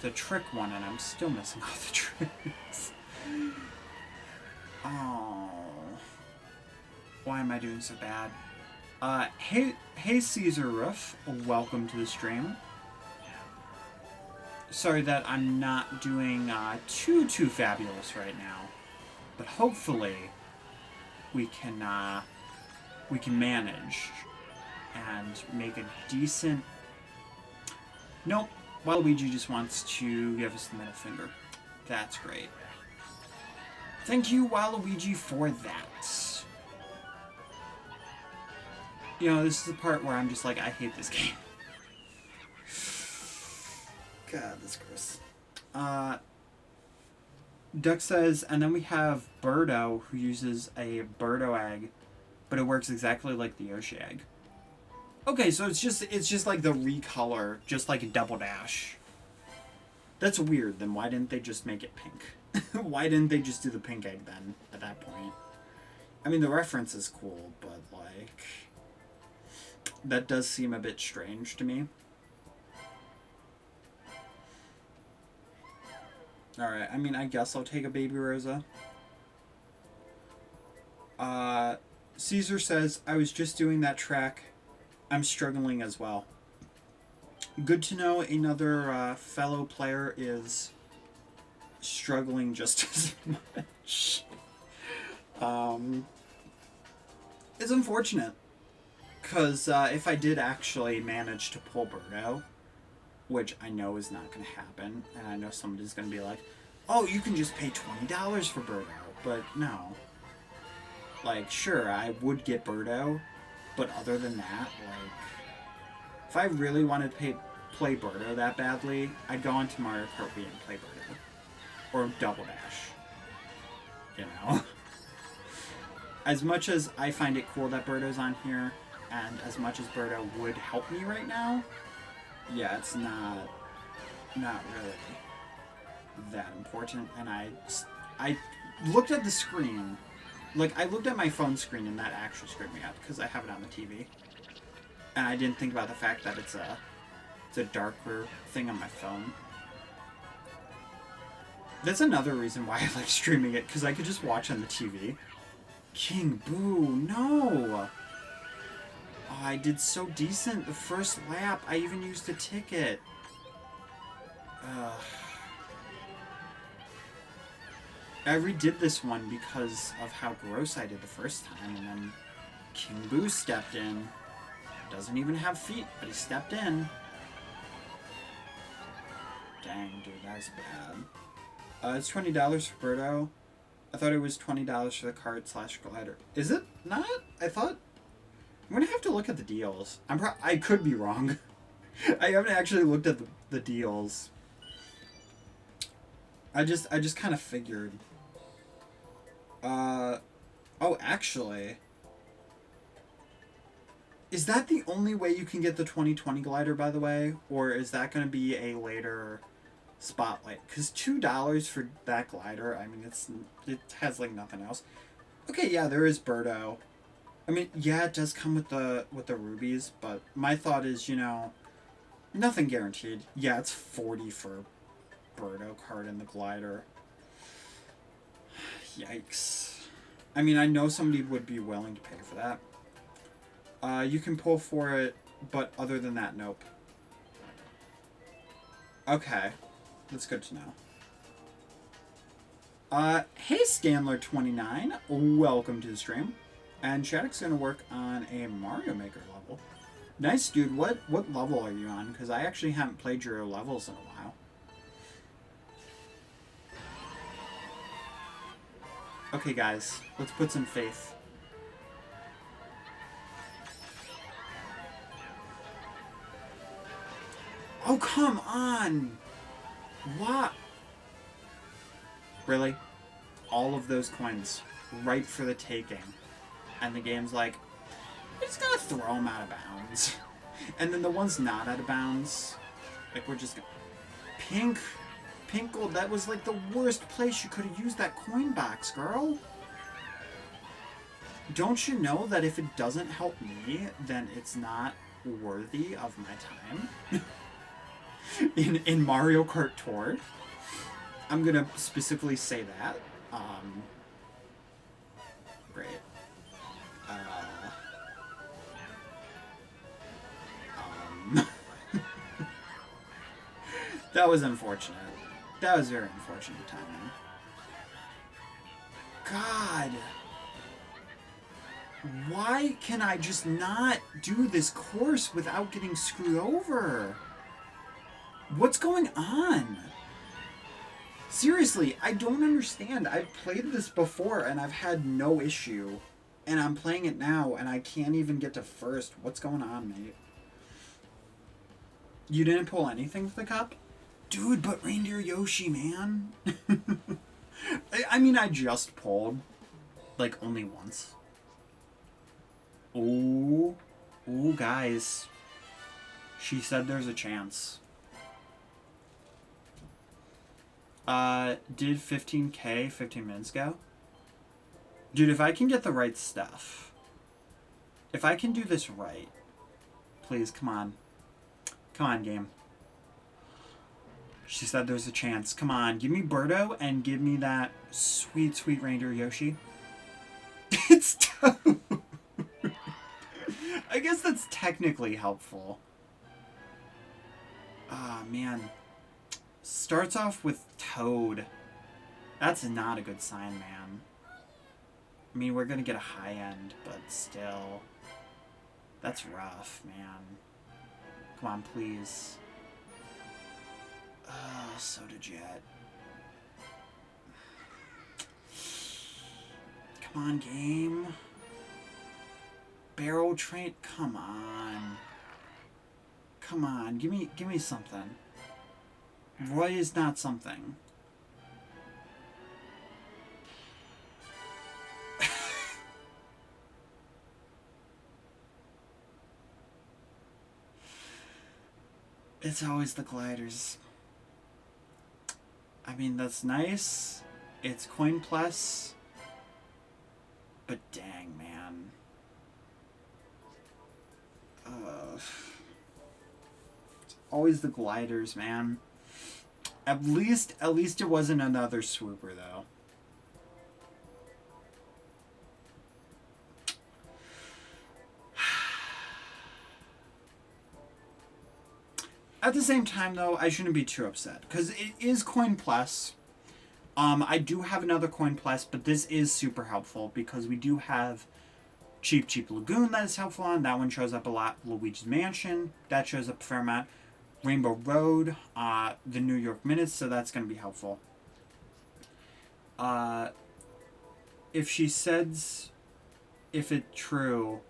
The trick one, and I'm still missing all the tricks. Oh. Why am I doing so bad? Hey Caesar Roof, welcome to the stream. Sorry that I'm not doing too fabulous right now, but hopefully we can manage and make a decent. Nope, Waluigi just wants to give us the middle finger. That's great. Thank you, Waluigi, for that. You know, this is the part where I'm just like, I hate this game. God, that's gross. Duck says, and then we have Birdo, who uses a Birdo egg, but it works exactly like the Yoshi egg. Okay, so it's just like the recolor, just like a Double Dash. That's weird. Then why didn't they just make it pink? Why didn't they just do the pink egg then, at that point? I mean, the reference is cool, but, like, that does seem a bit strange to me. Alright, I mean, I guess I'll take a Baby Rosa. Caesar says, I was just doing that track. I'm struggling as well. Good to know another fellow player is struggling just as much. It's unfortunate. Because if I did actually manage to pull Birdo, which I know is not going to happen, and I know somebody's going to be like, oh, you can just pay $20 for Birdo, but no. Like, sure, I would get Birdo, but other than that, like, if I really wanted to play Birdo that badly, I'd go onto Mario Kart Wii and play Birdo. Or Double Dash. You know? As much as I find it cool that Birdo's on here, and as much as Birdo would help me right now, yeah, it's not really that important. And I looked at the screen, like I looked at my phone screen, and that actually screwed me up because I have it on the TV, and I didn't think about the fact that it's a darker thing on my phone. That's another reason why I like streaming it, because I could just watch on the TV. King Boo, no! Oh, I did so decent the first lap. I even used a ticket. I redid this one because of how gross I did the first time, and then King Boo stepped in. Doesn't even have feet, but he stepped in. Dang, dude, that's bad. It's $20 for Birdo. I thought it was $20 for the Kart/glider. Is it not? I thought... I'm gonna have to look at the deals. I could be wrong. I haven't actually looked at the deals. I just kind of figured. Oh, actually... Is that the only way you can get the 2020 glider, by the way? Or is that going to be a later spotlight? Because $2 for that glider, I mean, it has, like, nothing else. Okay, yeah, there is Birdo. I mean, yeah, it does come with the rubies, but my thought is, you know, nothing guaranteed. Yeah, it's 40 for Birdo card in the glider. Yikes. I mean, I know somebody would be willing to pay for that. You can pull for it, but other than that, nope. Okay. That's good to know. Hey Stanler29, welcome to the stream. And Shattuck's gonna work on a Mario Maker level. Nice, dude. What level are you on? Because I actually haven't played your levels in a while. Okay, guys. Let's put some faith. Oh, come on! What? Really? All of those coins. Ripe for the taking. And the game's like, we're just gonna throw them out of bounds. And then the ones not out of bounds, like, we're just gonna... Pink gold, that was like the worst place you could have used that coin box, girl. Don't you know that if it doesn't help me, then it's not worthy of my time? in Mario Kart Tour. I'm gonna specifically say that. Great. That was unfortunate. That was very unfortunate timing. God. Why can I just not do this course without getting screwed over? What's going on? Seriously, I don't understand. I've played this before and I've had no issue. And I'm playing it now and I can't even get to first. What's going on, mate? You didn't pull anything for the cup? Dude, but Reindeer Yoshi, man. I mean, I just pulled, like, only once. Ooh. Ooh, guys. She said there's a chance. Did 15K 15 minutes ago? Dude, if I can get the right stuff. If I can do this right. Please, come on. Come on, game. She said there's a chance. Come on, give me Birdo and give me that sweet, sweet Reindeer Yoshi. It's Toad. I guess that's technically helpful. Ah, man. Starts off with Toad. That's not a good sign, man. I mean, we're gonna get a high end, but still. That's rough, man. Come on, please. Soda Jet. Come on, game. Barrel Train. Come on. Come on. Give me something. Roy is not something. It's always the gliders. I mean, that's nice. It's coin plus. But dang, man. It's always the gliders, man. At least it wasn't another swooper, though. At the same time, though, I shouldn't be too upset. Because it is coin plus. I do have another coin plus, but this is super helpful. Because we do have Cheap Lagoon that is helpful on. That one shows up a lot. Luigi's Mansion. That shows up a fair amount. Rainbow Road. The New York Minutes. So that's going to be helpful. If she says... If it's true...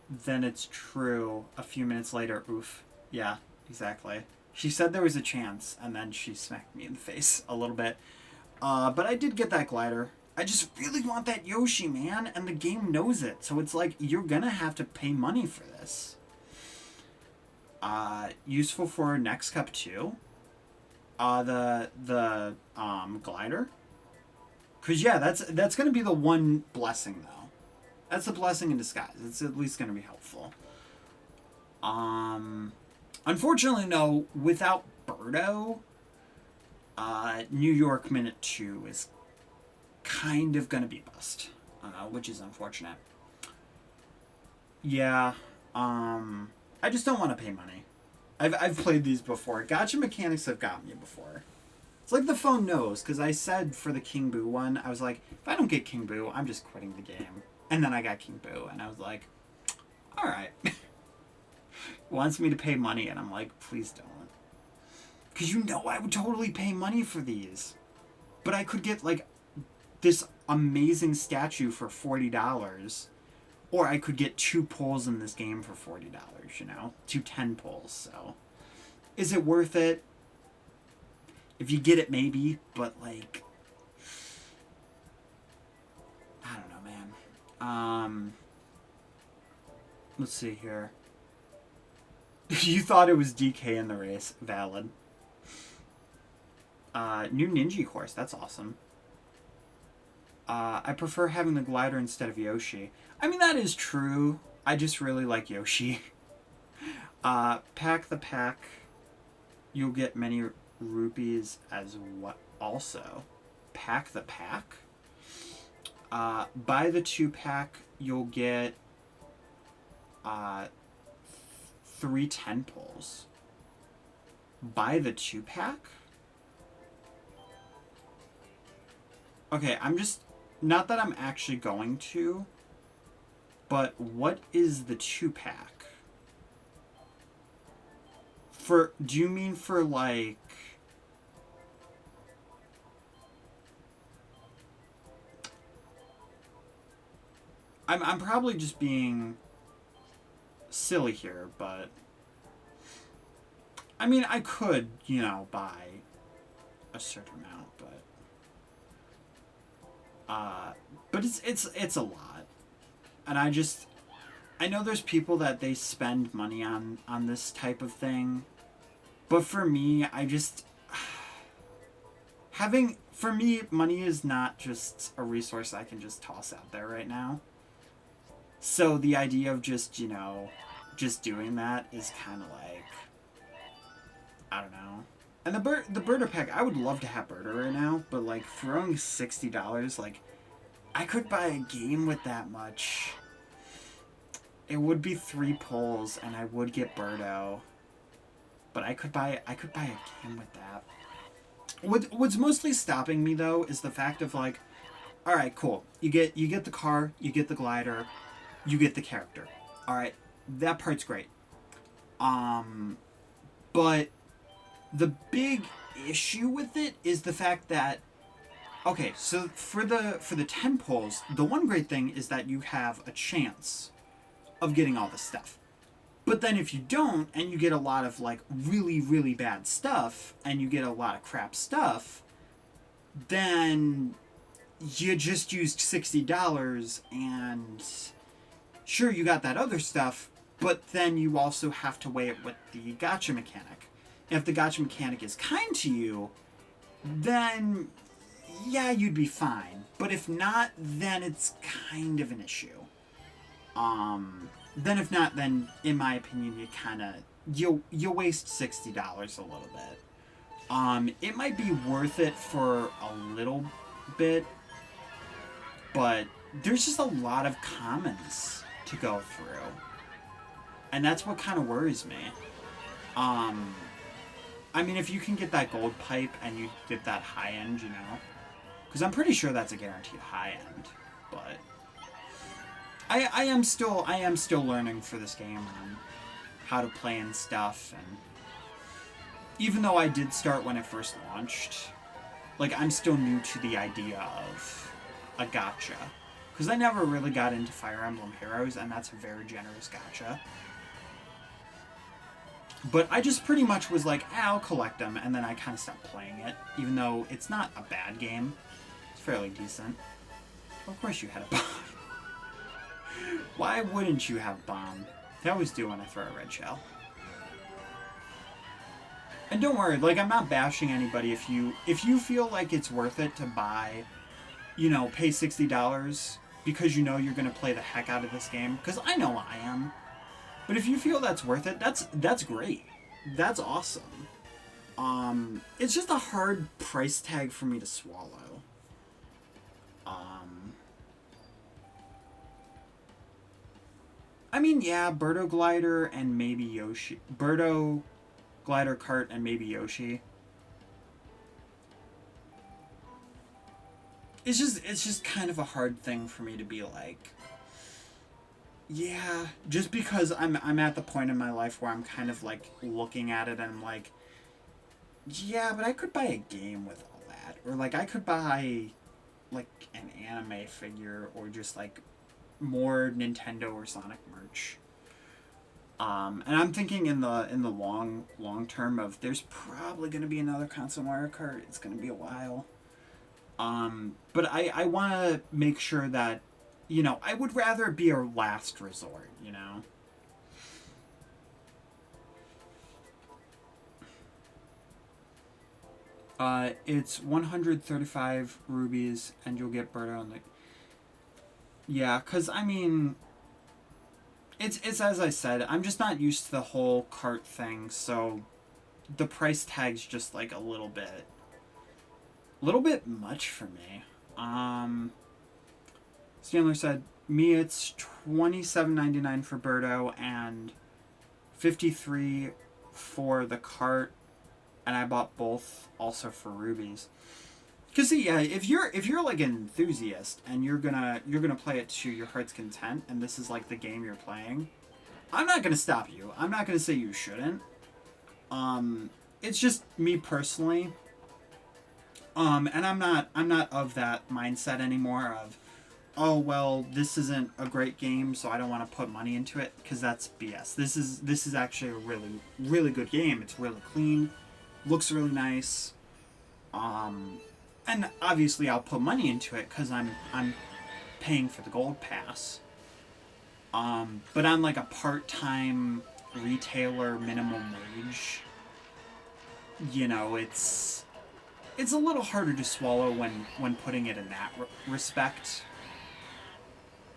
Then it's true. A few minutes later, oof. Yeah, exactly. She said there was a chance, and then she smacked me in the face a little bit. But I did get that glider. I just really want that Yoshi, man, and the game knows it. So it's like, you're gonna have to pay money for this. Useful for next cup too. The glider. Cause yeah, that's gonna be the one blessing though. That's a blessing in disguise. It's at least gonna be helpful. Unfortunately, no, without Birdo, New York Minute 2 is kind of gonna be bust, which is unfortunate. Yeah, I just don't want to pay money. I've played these before. Gacha mechanics have got me before. It's like the phone knows, because I said for the King Boo one, I was like, if I don't get King Boo, I'm just quitting the game. And then I got King Boo, and I was like, alright. Wants me to pay money, and I'm like, please don't. Because you know I would totally pay money for these. But I could get, like, this amazing statue for $40. Or I could get 2 pulls in this game for $40, you know? 2 10 pulls, so. Is it worth it? If you get it, maybe. But, like, I don't know, man. Let's see here. You thought it was DK in the race. Valid. New ninja course. That's awesome. I prefer having the glider instead of Yoshi. I mean, that is true. I just really like Yoshi. Pack the pack. You'll get many rupees as what also. Pack the pack? Buy the 2-pack. You'll get 3 10 pulls. Buy the 2-pack? Okay, I'm just... Not that I'm actually going to, but what is the 2-pack? For... Do you mean for, like... I'm probably just being silly here, but... I mean, I could, you know, buy a certain amount, but it's a lot. And I know there's people that they spend money on this type of thing, but for me, for me, money is not just a resource I can just toss out there right now. So the idea of just, you know, just doing that is kind of like, I don't know. And the Birder pack, I would love to have Birder right now, but like throwing $60, like I could buy a game with that much. It would be 3 pulls, and I would get Birdo, but I could buy a game with that. What's mostly stopping me though is the fact of like, all right, cool. You get the car, you get the glider, you get the character. All right, that part's great. But the big issue with it is the fact that, okay, so for the 10 pulls, the one great thing is that you have a chance of getting all this stuff. But then if you don't, and you get a lot of like really, really bad stuff, and you get a lot of crap stuff, then you just used $60, and sure, you got that other stuff, but then you also have to weigh it with the gacha mechanic. If the gacha mechanic is kind to you, then yeah, you'd be fine. But if not, then it's kind of an issue. Then if not, then in my opinion, you waste $60 a little bit. It might be worth it for a little bit, but there's just a lot of commons to go through, and that's what kind of worries me. I mean, if you can get that gold pipe and you get that high end, you know, because I'm pretty sure that's a guaranteed high end, but I am still learning for this game on how to play and stuff, and even though I did start when it first launched, like I'm still new to the idea of a gacha, because I never really got into Fire Emblem Heroes, and that's a very generous gacha. But I just pretty much was like, I'll collect them, and then I kind of stopped playing it, even though it's not a bad game. It's fairly decent. Of course you had a bomb. Why wouldn't you have bomb? They always do when I throw a red shell. And don't worry, like I'm not bashing anybody if you feel like it's worth it to buy, you know, pay $60 because you know you're gonna play the heck out of this game. Because I know I am. But if you feel that's worth it, that's great. That's awesome. It's just a hard price tag for me to swallow. I mean, yeah, Birdo Glider and maybe Yoshi. Birdo Glider, Kart, and maybe Yoshi. It's just kind of a hard thing for me to be like, yeah, just because I'm at the point in my life where I'm kind of like looking at it and I'm like, yeah, but I could buy a game with all that, or like I could buy like an anime figure, or just like more Nintendo or Sonic merch. And I'm thinking in the long term of there's probably going to be another console Mario Kart. It's going to be a while. But I want to make sure that, you know, I would rather it be a last resort, you know? It's 135 rubies, and you'll get Birdo on the... Yeah, because, I mean... It's as I said, I'm just not used to the whole cart thing, so the price tag's just, like, a little bit much for me. Stanley said, me it's $27.99 for Birdo and $53 for the cart, and I bought both also for rubies. Cause see, yeah, if you're like an enthusiast and you're gonna play it to your heart's content, and this is like the game you're playing, I'm not gonna stop you. I'm not gonna say you shouldn't. It's just me personally. And I'm not of that mindset anymore of, oh well, this isn't a great game, so I don't want to put money into it, because that's BS. This is actually a really good game. It's really clean, looks really nice. And obviously I'll put money into it because I'm paying for the gold pass. But on like a part-time retailer minimum wage, you know, it's a little harder to swallow when putting it in that respect.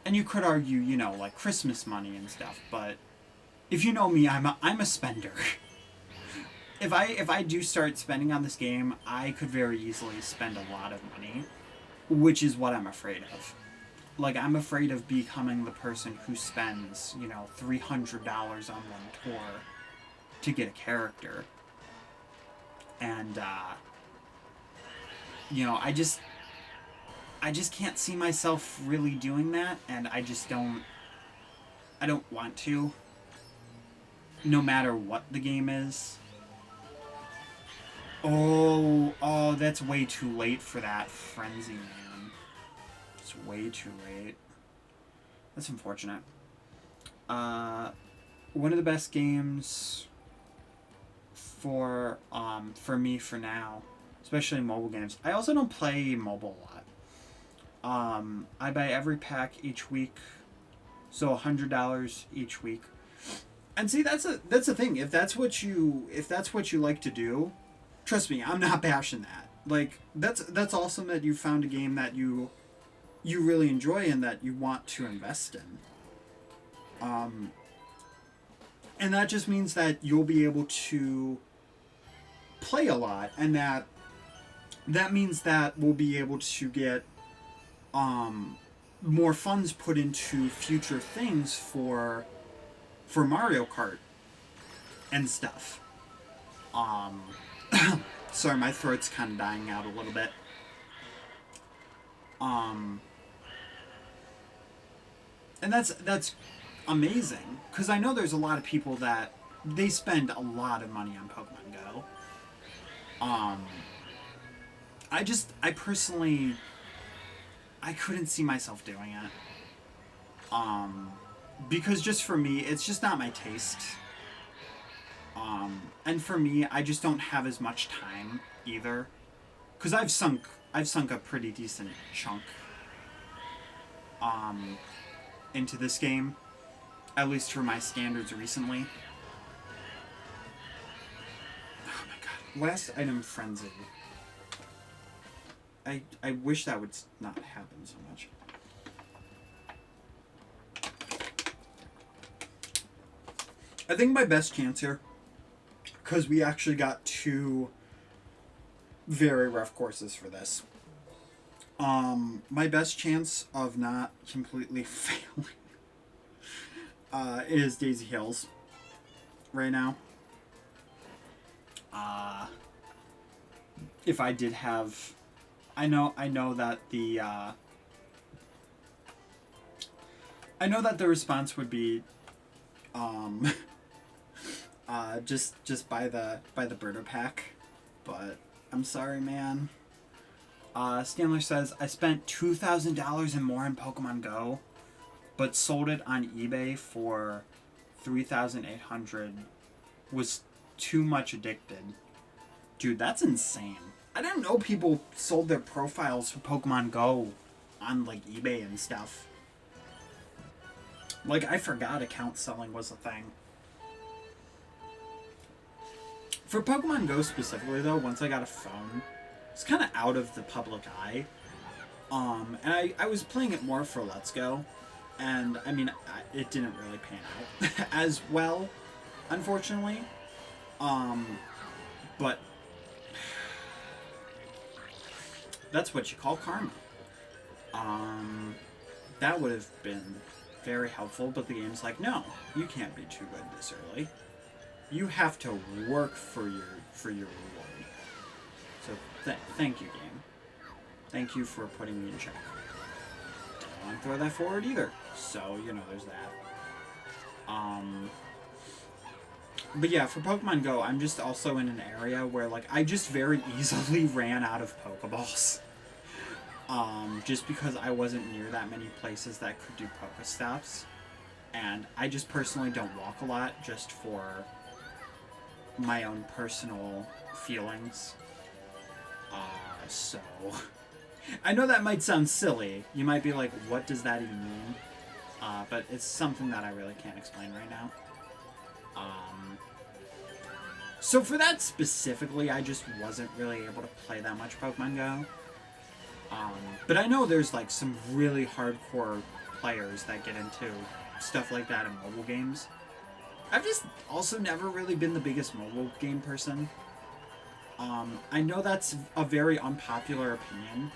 And you could argue, you know, like Christmas money and stuff, but if you know me, I'm a spender. If I do start spending on this game, I could very easily spend a lot of money, which is what I'm afraid of. Like, I'm afraid of becoming the person who spends, you know, $300 on one tour to get a character. And, you know, I just can't see myself really doing that, and I don't want to, no matter what the game is. Oh, that's way too late for that frenzy, man. It's way too late. That's unfortunate. One of the best games for me for now, especially mobile games. I also don't play mobile a lot. I buy every pack each week, so $100 each week. And see, that's the thing. If that's what you like to do, trust me, I'm not bashing that. Like, that's awesome that you found a game that you really enjoy and that you want to invest in. And that just means that you'll be able to play a lot, and that means that we'll be able to get more funds put into future things for Mario Kart and stuff. Sorry, my throat's kind of dying out a little bit. And that's amazing, because I know there's a lot of people that they spend a lot of money on Pokemon Go. I personally, I couldn't see myself doing it. Because just for me, it's just not my taste. And for me, I just don't have as much time either, because I've sunk a pretty decent chunk into this game, at least for my standards recently. Oh my god, last item frenzy. I wish that would not happen so much. I think my best chance here because we actually got 2 very rough courses for this. My best chance of not completely failing is Daisy Hills right now. If I did have, I know that the response would be, just buy the Birdo pack, but I'm sorry, man. Stanley says, I spent $2,000 and more in Pokemon Go, but sold it on eBay for $3,800. Was too much addicted. Dude, that's insane. I didn't know people sold their profiles for Pokemon Go on, like, eBay and stuff. Like, I forgot account selling was a thing. For Pokemon Go specifically, though, once I got a phone, it's kind of out of the public eye. And I was playing it more for Let's Go, and, I mean, it didn't really pan out as well, unfortunately. But that's what you call karma. That would have been very helpful, but the game's like, no, you can't be too good this early. You have to work for your reward. So thank you, game. Thank you for putting me in check. Don't want to throw that forward either. So, you know, there's that. But yeah, for Pokemon Go, I'm just also in an area where, like, I just very easily ran out of Pokeballs. Just because I wasn't near that many places that could do Pokestops. And I just personally don't walk a lot, just for my own personal feelings. So... I know that might sound silly. You might be like, what does that even mean? But it's something that I really can't explain right now. So for that specifically, I just wasn't really able to play that much Pokemon Go. But I know there's, like, some really hardcore players that get into stuff like that in mobile games. I've just also never really been the biggest mobile game person. I know that's a very unpopular opinion.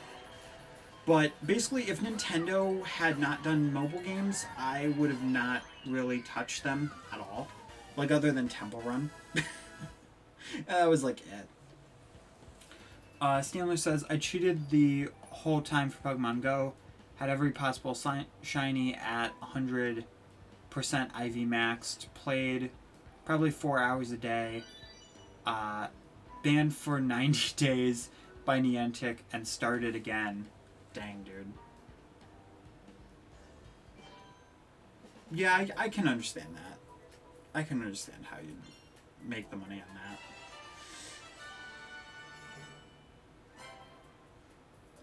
But basically, if Nintendo had not done mobile games, I would have not really touched them at all. Like, other than Temple Run. That was, like, it. Stanley says, I cheated the whole time for Pokemon Go. Had every possible shiny at 100% IV maxed. Played probably 4 hours a day. Banned for 90 days by Niantic and started again. Dang, dude. Yeah, I can understand that. I can understand how you make the money on that.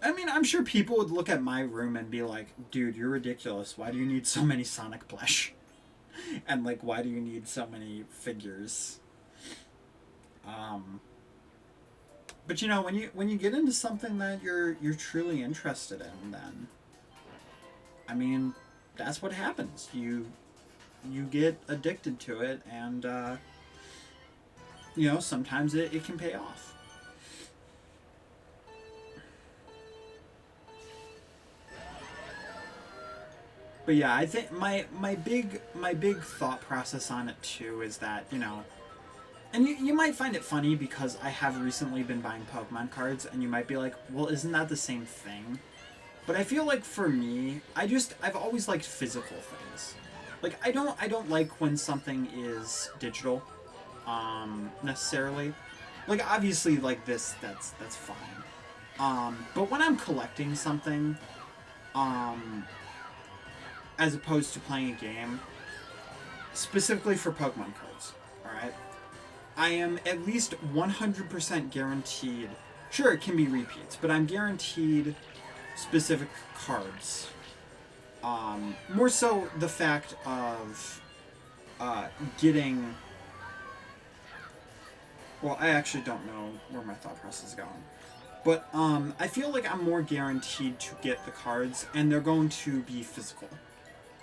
I mean, I'm sure people would look at my room and be like, dude, you're ridiculous. Why do you need so many Sonic plush? And, like, why do you need so many figures? But, you know, when you get into something that you're truly interested in, then, I mean, that's what happens. You get addicted to it, and, you know, sometimes it can pay off. But yeah, I think my big thought process on it too is that, you know, and you might find it funny because I have recently been buying Pokemon cards, and you might be like, well, isn't that the same thing? But I feel like for me, I've always liked physical things. Like, I don't like when something is digital, necessarily. Like, obviously, like this, that's fine. But when I'm collecting something, as opposed to playing a game, specifically for Pokemon cards, alright? I am at least 100% guaranteed, sure, it can be repeats, but I'm guaranteed specific cards. More so the fact of getting... Well, I actually don't know where my thought process is going. But I feel like I'm more guaranteed to get the cards, and they're going to be physical.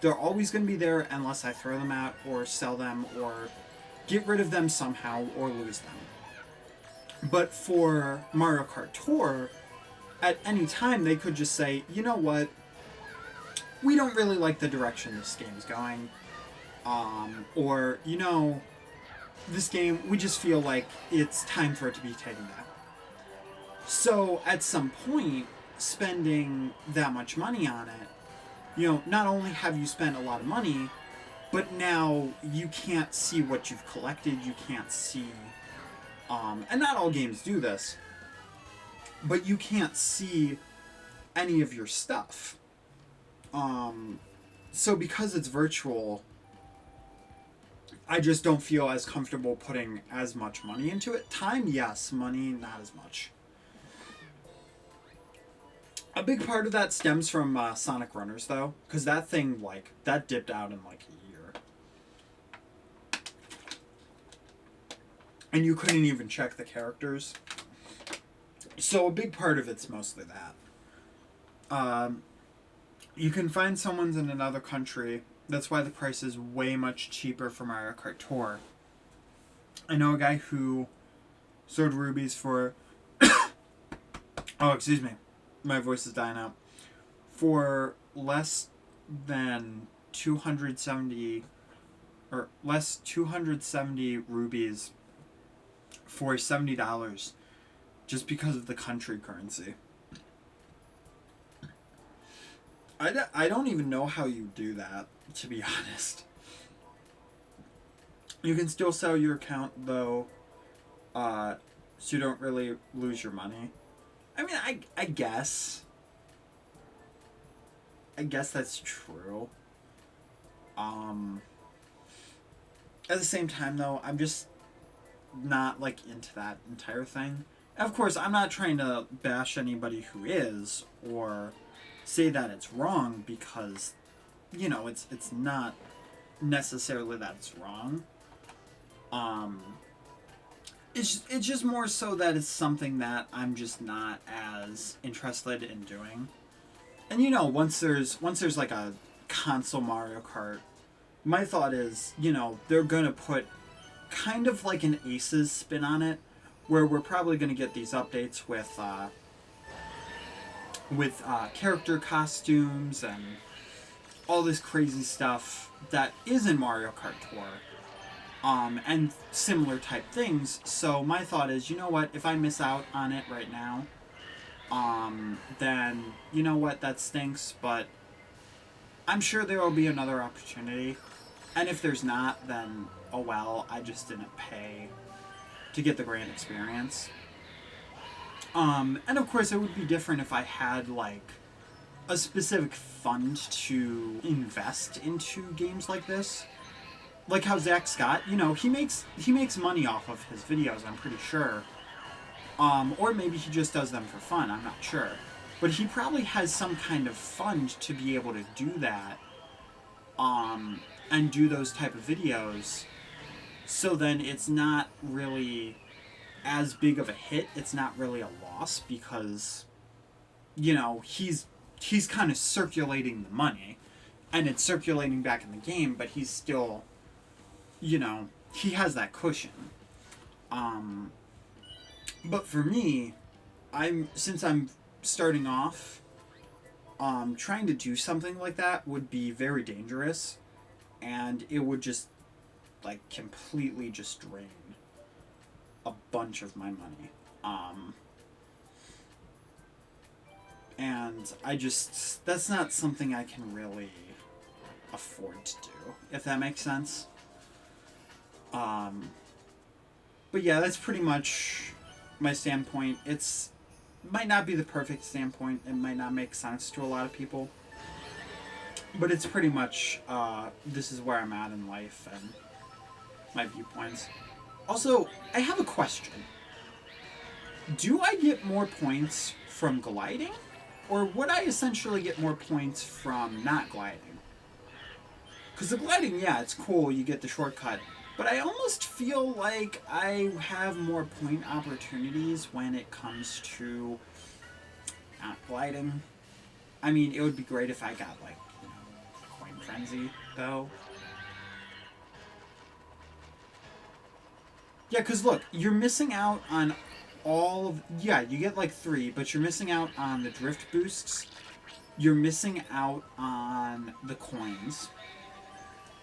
They're always going to be there unless I throw them out or sell them or get rid of them somehow or lose them. But for Mario Kart Tour, at any time they could just say, you know what, we don't really like the direction this game's going. Or, you know, this game, we just feel like it's time for it to be taken back. So, at some point, spending that much money on it, you know, not only have you spent a lot of money, but now you can't see what you've collected, you can't see, and not all games do this, but you can't see any of your stuff. So because it's virtual, I just don't feel as comfortable putting as much money into it. Time, yes. Money, not as much. A big part of that stems from Sonic Runners, though, because that thing, like, that dipped out in, like, a year. And you couldn't even check the characters. So a big part of it's mostly that. You can find someone's in another country. That's why the price is way much cheaper for Mario Kart Tour. I know a guy who sold rubies for... oh, excuse me. My voice is dying out. For less than 270... or less 270 rubies for $70 just because of the country currency. I don't even know how you do that, to be honest. You can still sell your account, though, so you don't really lose your money. I mean, I guess. I guess that's true. At the same time, though, I'm just not, like, into that entire thing. Of course, I'm not trying to bash anybody who is, or say that it's wrong, because, you know, it's not necessarily that it's wrong. It's just more so that it's something that I'm just not as interested in doing. And, you know, once there's like a console Mario Kart, my thought is, you know, they're gonna put kind of like an Aces spin on it, where we're probably gonna get these updates with character costumes and all this crazy stuff that is in Mario Kart Tour, and similar type things. So my thought is, you know what, if I miss out on it right now, then, you know what, that stinks, but I'm sure there will be another opportunity. And if there's not, then, oh well, I just didn't pay to get the grand experience. And of course it would be different if I had, like, a specific fund to invest into games like this. Like how Zach Scott, you know, he makes money off of his videos, I'm pretty sure. Or maybe he just does them for fun, I'm not sure. But he probably has some kind of fund to be able to do that, and do those type of videos. So then it's not really as big of a hit, it's not really a loss, because, you know, he's kind of circulating the money, and it's circulating back in the game, but he's still, you know, he has that cushion. But for me, since I'm starting off, trying to do something like that would be very dangerous, and it would just, like, completely just drain a bunch of my money. And that's not something I can really afford to do, if that makes sense. But yeah, that's pretty much my standpoint. It might not be the perfect standpoint, it might not make sense to a lot of people, but it's pretty much, this is where I'm at in life and my viewpoints. Also, I have a question. Do I get more points from gliding? Or would I essentially get more points from not gliding? Because the gliding, yeah, it's cool, you get the shortcut. But I almost feel like I have more point opportunities when it comes to not gliding. I mean, it would be great if I got, like, you know, Coin Frenzy, though. Yeah, because look, you're missing out on all of... Yeah, you get like 3, but you're missing out on the drift boosts. You're missing out on the coins.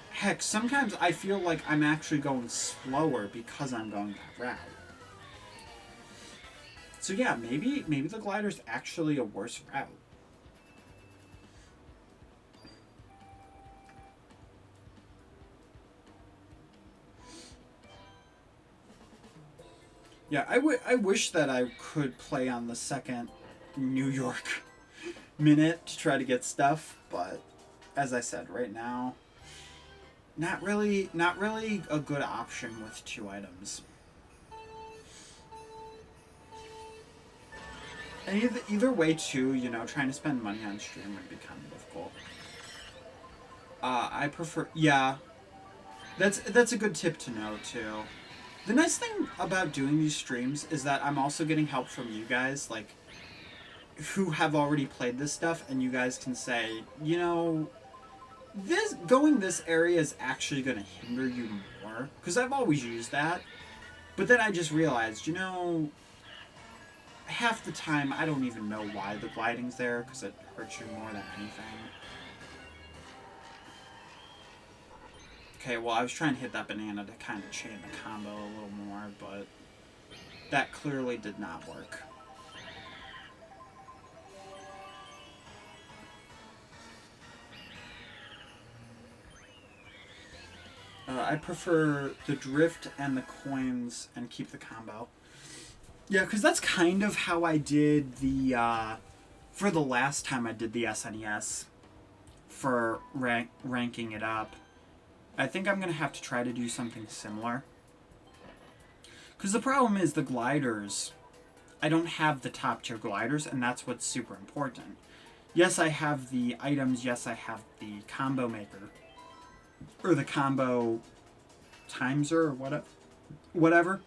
Heck, sometimes I feel like I'm actually going slower because I'm going that route. So yeah, maybe the glider's actually a worse route. Yeah, I wish that I could play on the second New York minute to try to get stuff, but as I said, right now, not really a good option with 2 items. And either way, too, you know, trying to spend money on stream would be kind of difficult. I prefer... Yeah, that's a good tip to know, too. The nice thing about doing these streams is that I'm also getting help from you guys, like, who have already played this stuff, and you guys can say, you know, this area is actually going to hinder you more. Because I've always used that. But then I just realized, you know, half the time I don't even know why the gliding's there, because it hurts you more than anything. Okay, well, I was trying to hit that banana to kind of chain the combo a little more, but that clearly did not work. I prefer the drift and the coins and keep the combo. Yeah, because that's kind of how I did the, for the last time I did the SNES for ranking it up. I think I'm going to have to try to do something similar. Because the problem is the gliders, I don't have the top tier gliders, and that's what's super important. Yes, I have the items, yes, I have the combo maker. Or the combo timeser or whatever.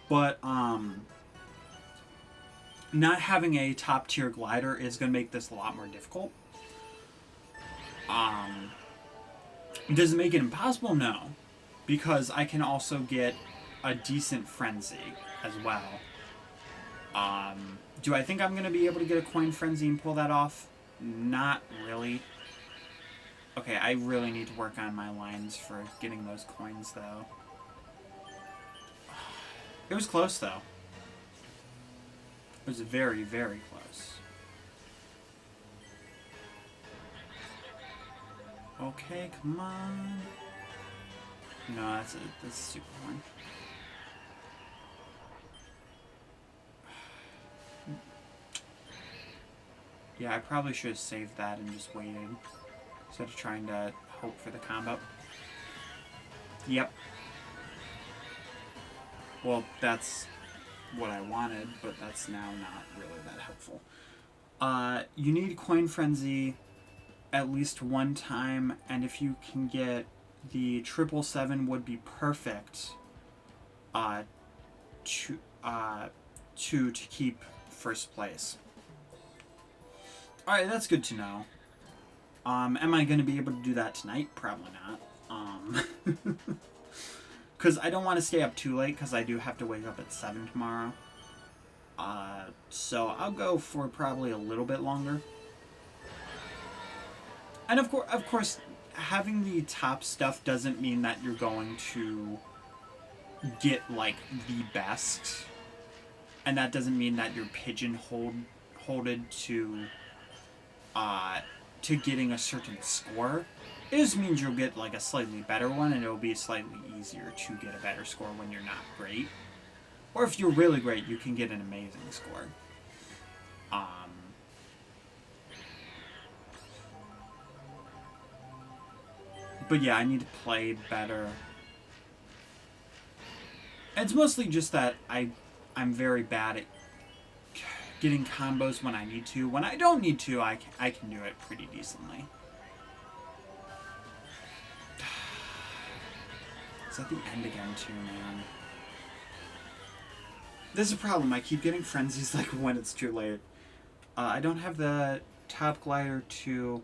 But, not having a top tier glider is going to make this a lot more difficult. Does it make it impossible? No. Because I can also get a decent frenzy as well. Do I think I'm going to be able to get a coin frenzy and pull that off? Not really. Okay, I really need to work on my lines for getting those coins, though. It was close, though. It was very, very close. Okay, come on. No, that's a super one. Yeah, I probably should have saved that and just waited instead of trying to hope for the combo. Yep. Well, that's what I wanted, but that's now not really that helpful. You need Coin Frenzy at least one time, and if you can get the 777 would be perfect to keep first place. Alright, that's good to know. Am I going to be able to do that tonight? Probably not. Because I don't want to stay up too late, because I do have to wake up at 7 tomorrow. So I'll go for probably a little bit longer. And of course, having the top stuff doesn't mean that you're going to get, like, the best. And that doesn't mean that you're pigeonholed to getting a certain score. It just means you'll get, like, a slightly better one, and it'll be slightly easier to get a better score when you're not great. Or if you're really great, you can get an amazing score. But yeah, I need to play better. It's mostly just that I'm very bad at getting combos when I need to. When I don't need to, I can do it pretty decently. It's at the end again too, man. This is a problem. I keep getting frenzies like when it's too late. I don't have the top glider 2.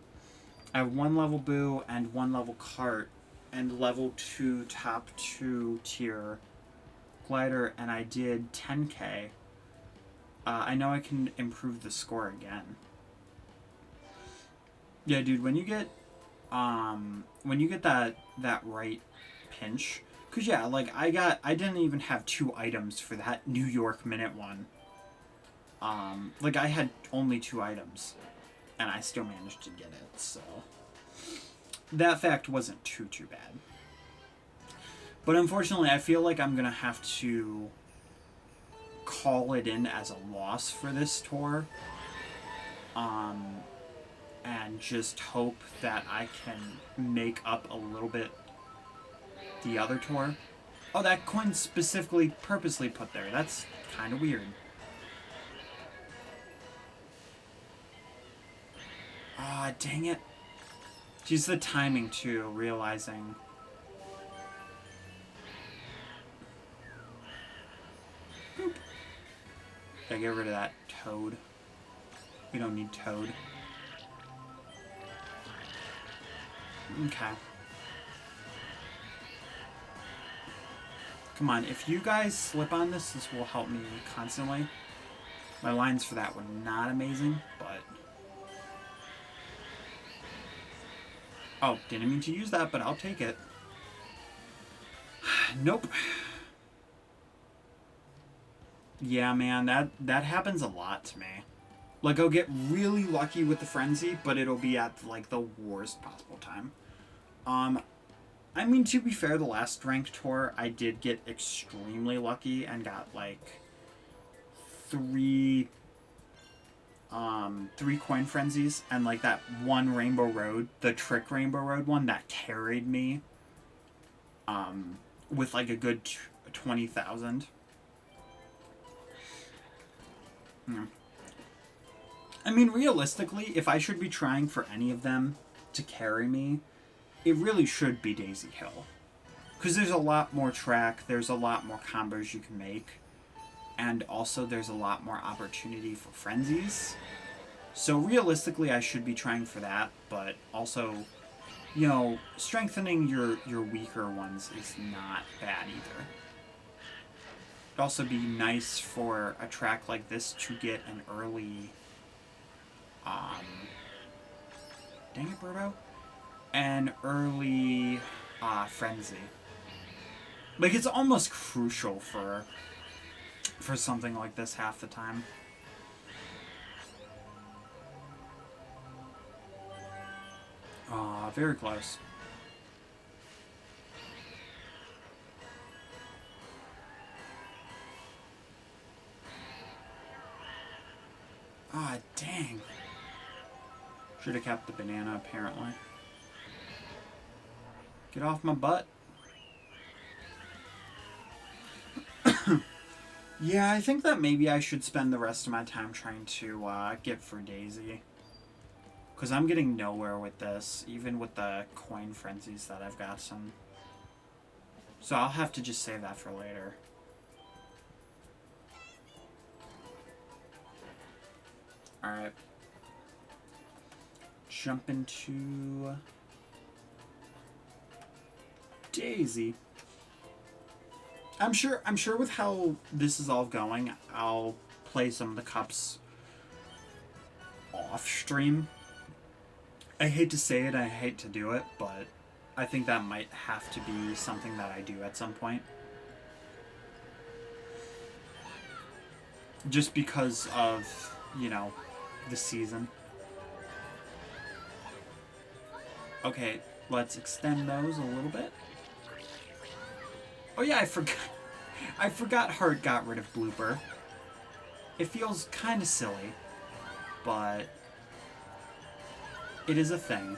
I have 1 level Boo and 1 level Kart and level 2 top 2 tier glider and I did 10k, I know I can improve the score again. Yeah, dude, when you get that right pinch, cause yeah, like I didn't even have 2 items for that New York minute one. Like I had only 2 items, and I still managed to get it. So that fact wasn't too bad. But unfortunately, I feel like I'm gonna have to call it in as a loss for this tour. And just hope that I can make up a little bit the other tour. Oh, that coin specifically purposely put there. That's kind of weird. Ah, dang it. Just the timing, too, realizing. Boop. Gotta get rid of that toad. We don't need toad. Okay. Come on, if you guys slip on this, this will help me constantly. My lines for that were not amazing, but... Oh, didn't mean to use that, but I'll take it. Nope. Yeah, man, that happens a lot to me. Like, I'll get really lucky with the frenzy, but it'll be at, like, the worst possible time. I mean, to be fair, the last ranked tour, I did get extremely lucky and got, like, 3 coin frenzies, and, like, that one Rainbow Road, the trick Rainbow Road one, that carried me, with, like, a good 20,000. Yeah. I mean, realistically, if I should be trying for any of them to carry me, it really should be Daisy Hill. Because there's a lot more track, there's a lot more combos you can make, and also there's a lot more opportunity for frenzies. So realistically, I should be trying for that, but also, you know, strengthening your weaker ones is not bad either. It'd also be nice for a track like this to get an early... dang it, Birdo? An early frenzy. Like, it's almost crucial for something like this half the time. Very close. Ah, dang. Should have kept the banana, apparently. Get off my butt. Yeah, I think that maybe I should spend the rest of my time trying to get for Daisy. Because I'm getting nowhere with this, even with the coin frenzies that I've got some. So I'll have to just save that for later. Alright. Jump into Daisy. I'm sure with how this is all going, I'll play some of the cups off stream. I hate to say it, I hate to do it, but I think that might have to be something that I do at some point. Just because of, you know, the season. Okay, let's extend those a little bit. Oh yeah, I forgot Heart got rid of Blooper. It feels kind of silly, but it is a thing.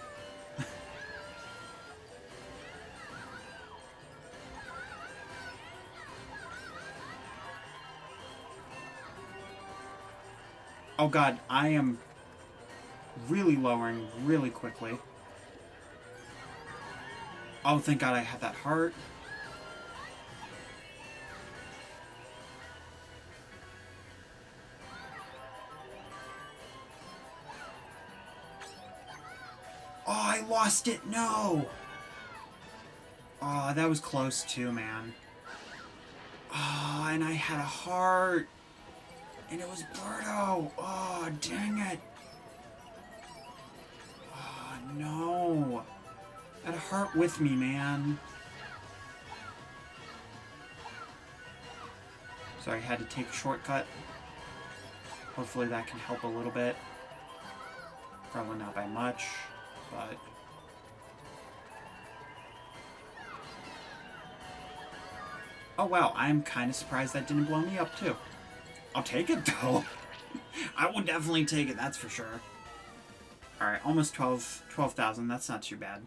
Oh god, I am really lowering really quickly. Oh, thank god I had that heart. Oh, I lost it. No. Oh, that was close too, man. Oh, and I had a heart. And it was Birdo. Oh, dang it. Oh, no. I had a heart with me, man. Sorry, I had to take a shortcut. Hopefully that can help a little bit. Probably not by much, but... Oh wow, I'm kind of surprised that didn't blow me up too. I'll take it though. I will definitely take it, that's for sure. Alright, almost 12,000, that's not too bad.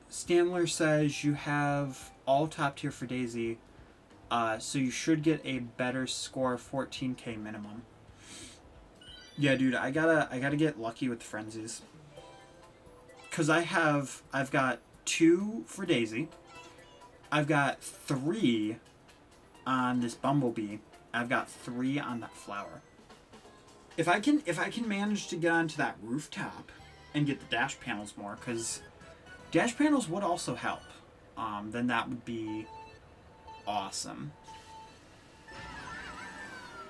Stanler says you have all top tier for Daisy, so you should get a better score, 14k minimum. Yeah, dude, I gotta get lucky with frenzies. Cause I've got 2 for Daisy. I've got 3 on this Bumblebee. I've got 3 on that flower. If I can manage to get onto that rooftop and get the dash panels more, because dash panels would also help, then that would be awesome.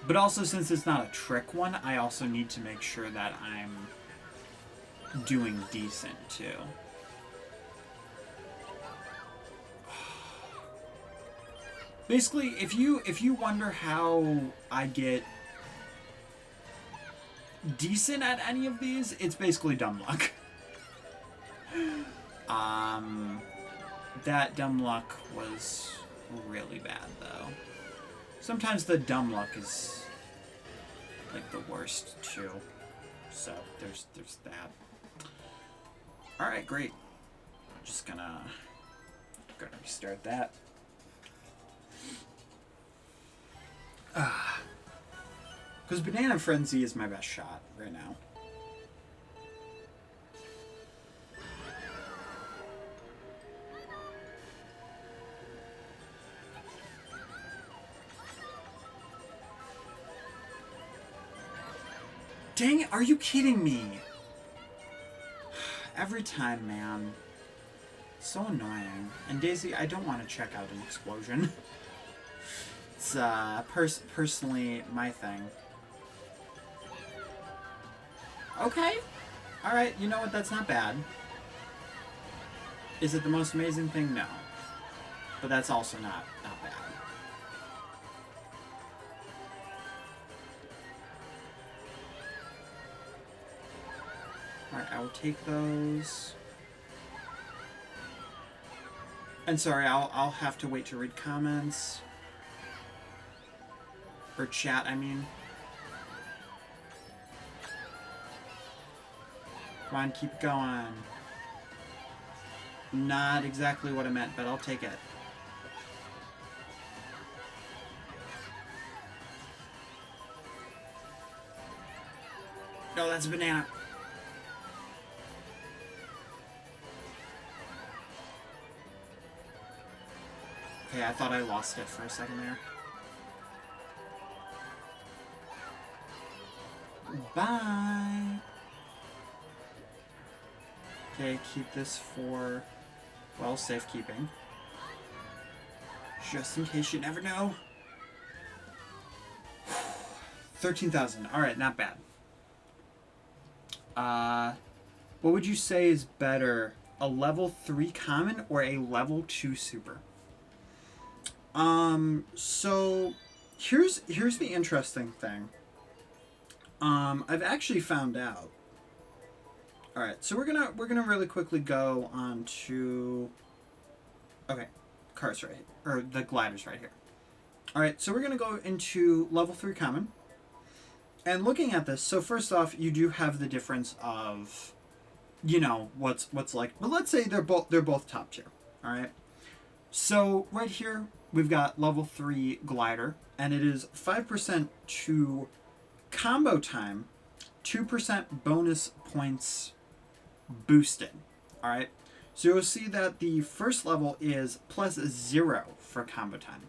But also, since it's not a trick one, I also need to make sure that I'm doing decent too. Basically, if you wonder how I get decent at any of these, it's basically dumb luck. That dumb luck was really bad though. Sometimes the dumb luck is like the worst too. So there's that. Alright, great. I'm just gonna restart that. Because Banana Frenzy is my best shot right now. Dang it, are you kidding me? Every time, man. So annoying. And Daisy, I don't want to check out an explosion. It's personally my thing. Okay. Alright, you know what? That's not bad. Is it the most amazing thing? No. But that's also not bad. Alright, I will take those. And sorry, I'll have to wait to read comments. Or chat, I mean. Come on, keep going. Not exactly what I meant, but I'll take it. No, that's a banana. Okay, I thought I lost it for a second there. Bye! Okay, keep this for, well, safekeeping. Just in case you never know. 13,000. Alright, not bad. What would you say is better? A level 3 common or a level 2 super? So here's the interesting thing. I've actually found out. All right, so we're gonna really quickly go on to. Okay, Kart's right, or the glider's right here. All right, so we're gonna go into level 3 common. And looking at this, so first off, you do have the difference of, you know, what's like. But let's say they're both top tier. All right. So right here we've got level 3 glider, and it is 5% to combo time, 2% bonus points boosted. All right. So you'll see that the first level is +0 for combo time.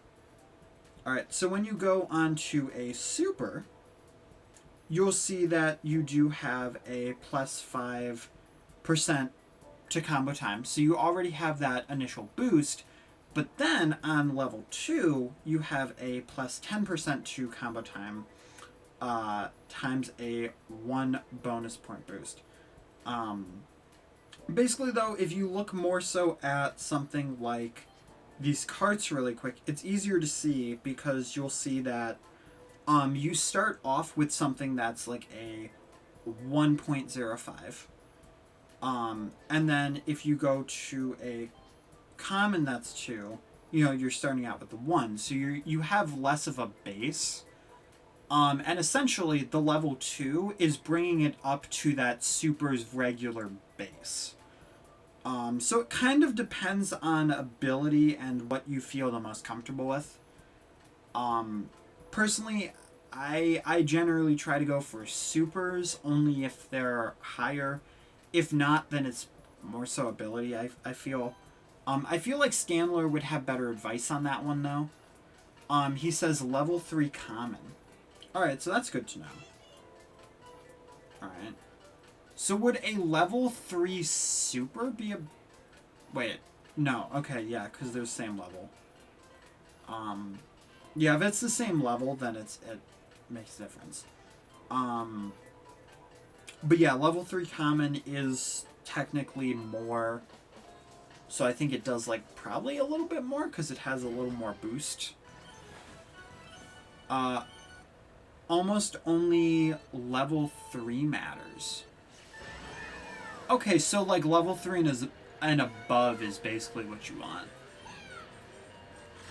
All right. So when you go on to a super, you'll see that you do have a +5% to combo time. So you already have that initial boost, But then on level 2, you have a plus 10% to combo time times a 1 bonus point boost. Basically, though, if you look more so at something like these carts really quick, it's easier to see because you'll see that you start off with something that's like a 1.05. And then if you go to a common that's 2, you're starting out with the 1. So you have less of a base. And essentially, the level 2 is bringing it up to that super's regular base. So it kind of depends on ability and what you feel the most comfortable with. Personally, I generally try to go for supers only if they're higher. If not, then it's more so ability, I feel. I feel like Scanler would have better advice on that one, though. He says level 3 common. Alright, so that's good to know. Alright. So would a level 3 super be a... Wait. No. Okay, yeah, because they're the same level. Yeah, if it's the same level, then it makes a difference. But yeah, level 3 common is technically more... So I think it does, like, probably a little bit more, because it has a little more boost. Almost only level 3 matters. Okay, so, like, level 3 and above is basically what you want.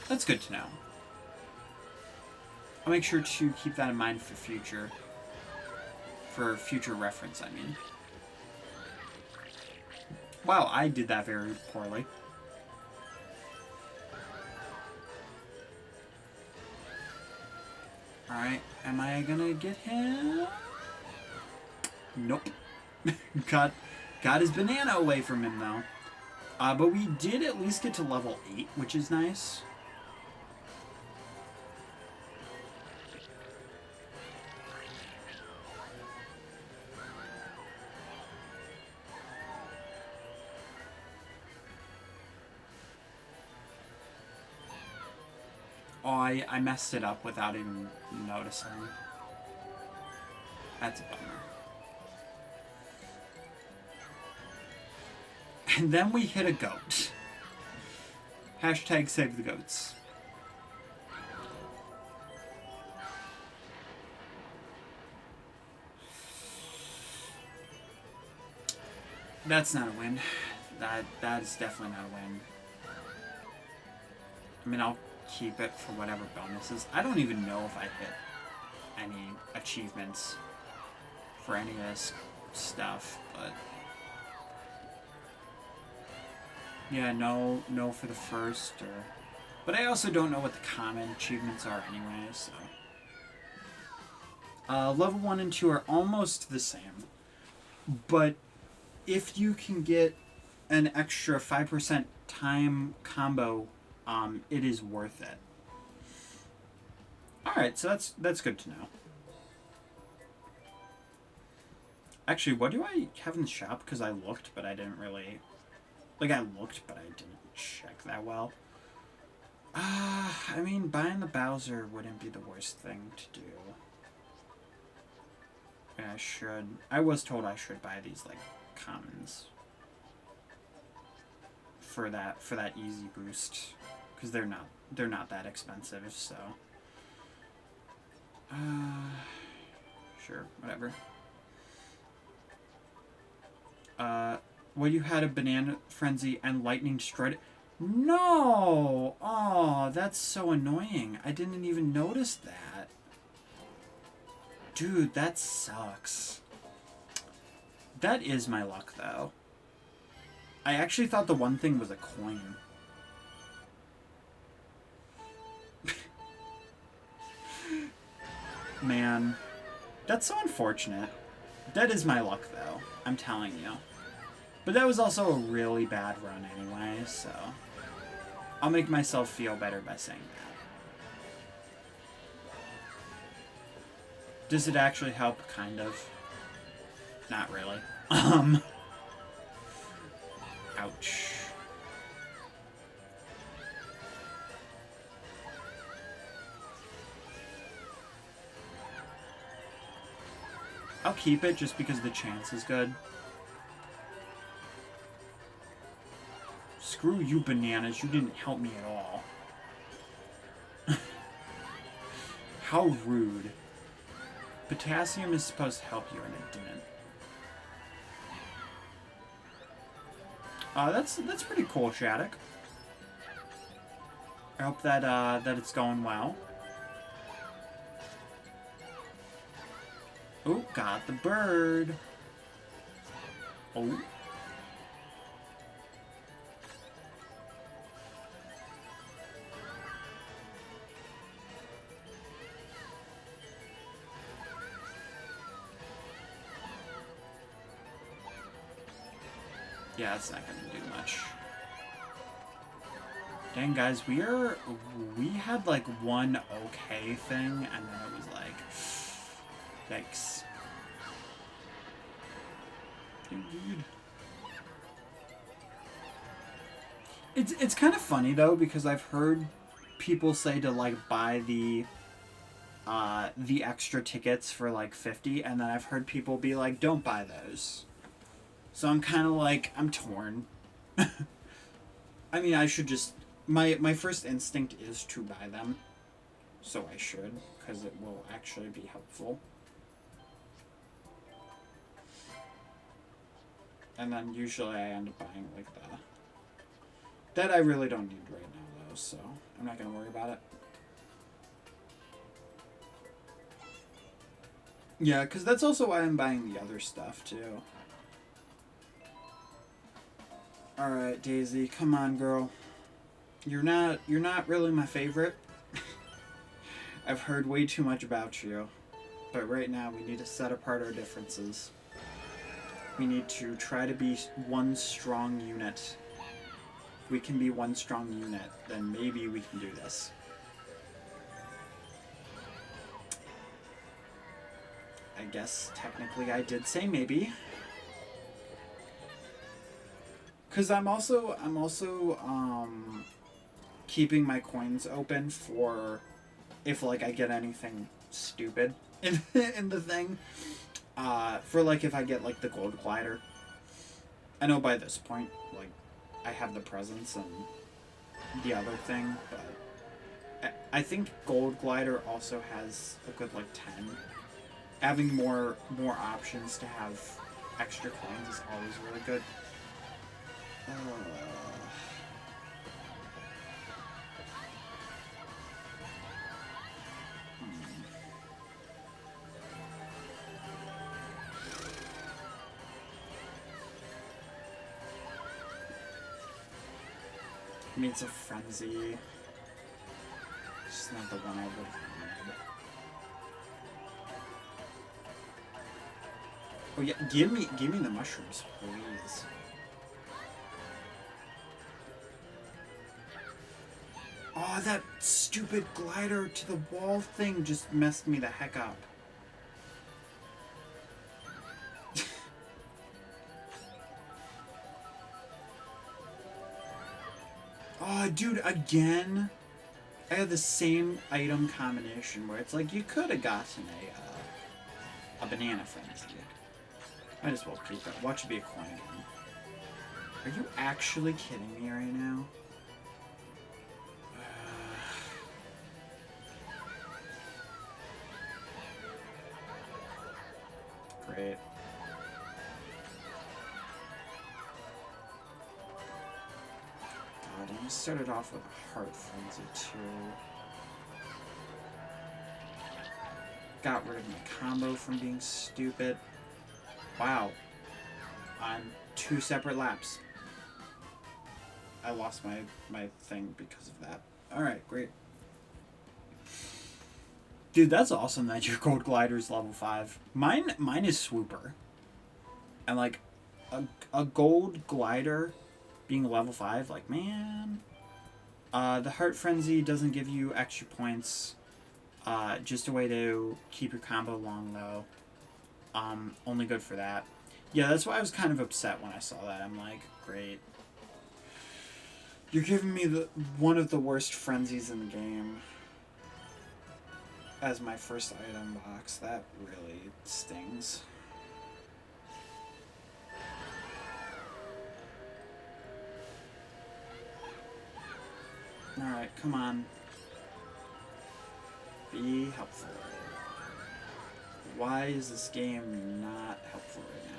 That's good to know. I'll make sure to keep that in mind for future. For future reference, I mean. Wow, I did that very poorly. Alright, am I gonna get him? Nope. got his banana away from him, though. But we did at least get to level 8, which is nice. Oh, I messed it up without even noticing. That's a bummer. And then we hit a goat. Hashtag save the goats. That's not a win. That is definitely not a win. I mean, I'll keep it for whatever bonuses. I don't even know if I hit any achievements for any of this stuff, but yeah, no for the first, but I also don't know what the common achievements are anyway, so level 1 and 2 are almost the same, but if you can get an extra 5% time combo, it is worth it. Alright, so that's good to know. Actually, what do I have in the shop? Because I looked, but I didn't really... Like, I looked, but I didn't check that well. I mean, buying the Bowser wouldn't be the worst thing to do. Yeah, I should... I was told I should buy these, like, commons. For that easy boost. Because they're not that expensive, so... Sure, whatever. Well, you had a Banana Frenzy and Lightning Strike. No! Oh, that's so annoying. I didn't even notice that. Dude, that sucks. That is my luck, though. I actually thought the one thing was a coin. Man. That's so unfortunate. That is my luck, though. I'm telling you. But that was also a really bad run anyway, so... I'll make myself feel better by saying that. Does it actually help? Kind of. Not really. Ouch. I'll keep it just because the chance is good. Screw you, bananas. You didn't help me at all. How rude. Potassium is supposed to help you, and it didn't. That's pretty cool, Shattuck. I hope that that it's going well. Oh, got the bird. Oh. Yeah, it's not gonna do much. Dang, guys, we had like one okay thing, and then it was like, yikes. Dude. It's kind of funny though, because I've heard people say to like buy the extra tickets for like 50, and then I've heard people be like, don't buy those. So I'm kind of like, I'm torn. I mean, I should just... My first instinct is to buy them. So I should, because it will actually be helpful. And then usually I end up buying, like, that I really don't need right now, though, so I'm not going to worry about it. Yeah, because that's also why I'm buying the other stuff, too. Alright, Daisy, come on, girl. You're not really my favorite. I've heard way too much about you. But right now, we need to set apart our differences. We need to try to be one strong unit. If we can be one strong unit, then maybe we can do this. I guess, technically, I did say maybe. Because I'm also keeping my coins open for if like I get anything stupid in the thing. For like if I get like the gold glider. I know by this point like I have the presents and the other thing, but I think gold glider also has a good like 10. Having more options to have extra coins is always really good. I mean, it's a frenzy. It's just not the one I would have wanted. Oh yeah, give me the mushrooms, please. Oh, that stupid glider to the wall thing just messed me the heck up. Oh, dude, again? I had the same item combination where it's like you could have gotten a banana frenzy. Might as well keep it. Watch it be a coin again. Are you actually kidding me right now? Great. God, I started off with a heart frenzy too. Got rid of my combo from being stupid. Wow. On 2 separate laps. I lost my thing because of that. Alright, great. Dude, that's awesome that your gold glider's level 5. Mine is swooper. And like a gold glider being level 5, like man. The heart frenzy doesn't give you extra points. Just a way to keep your combo long though. Only good for that. Yeah, that's why I was kind of upset when I saw that. I'm like, great. You're giving me one of the worst frenzies in the game. as my first item box. That really stings. Alright, come on. Be helpful. Why is this game not helpful right now?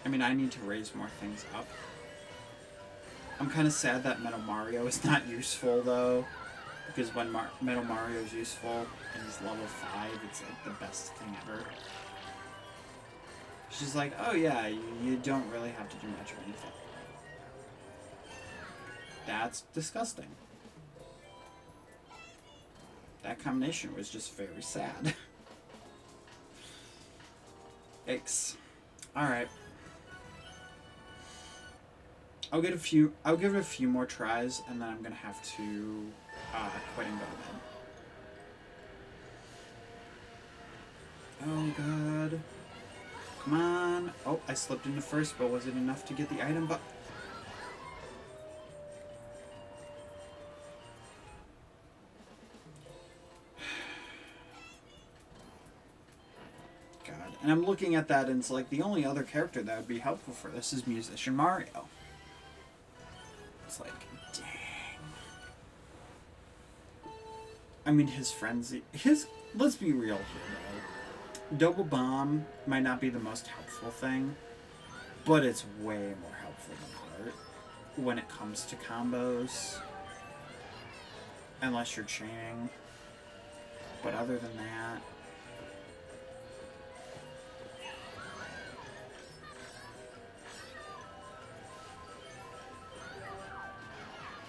I mean, I need to raise more things up. I'm kind of sad that Metal Mario is not useful, though. Because when Metal Mario is useful and he's level 5, it's like the best thing ever. She's like, oh yeah, you don't really have to do much of anything. That's disgusting. That combination was just very sad. X. Alright. I'll give it a few more tries, and then I'm gonna have to quit and go to bed. Oh god. Come on. Oh, I slipped into first, but was it enough to get the item? But God. And I'm looking at that, and it's like the only other character that would be helpful for this is Musician Mario. It's like, dang. I mean, his frenzy. Let's be real here, though. Double Bomb might not be the most helpful thing, but it's way more helpful than Kart when it comes to combos. Unless you're chaining. But other than that.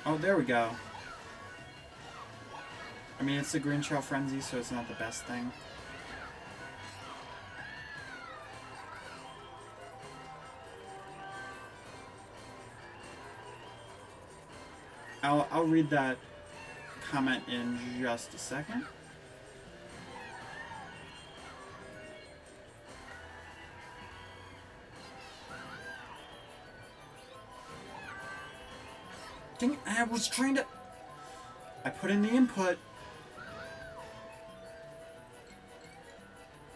Oh, there we go. I mean, it's the Green Shell Frenzy, so it's not the best thing. I'll read that comment in just a second. Dang, I was trying to... I put in the input.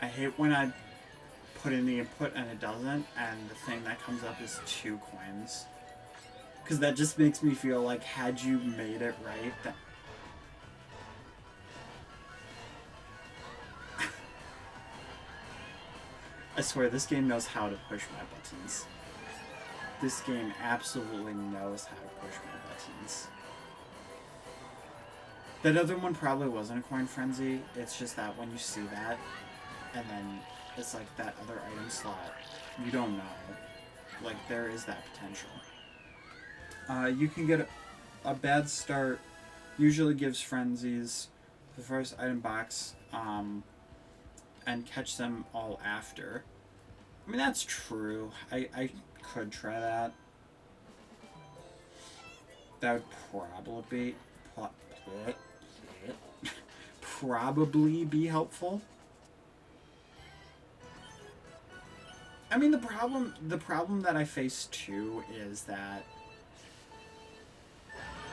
I hate when I put in the input and it doesn't, and the thing that comes up is 2 coins. Because that just makes me feel like, had you made it right, that... I swear, this game knows how to push my buttons. This game absolutely knows how to push my buttons. That other one probably wasn't a coin frenzy. It's just that when you see that, and then it's like that other item slot, you don't know. Like, there is that potential. You can get a bad start. Usually gives frenzies the first item box, and catch them all after. I mean, that's true. I could try that. That would probably be helpful. I mean, the problem that I face too is that...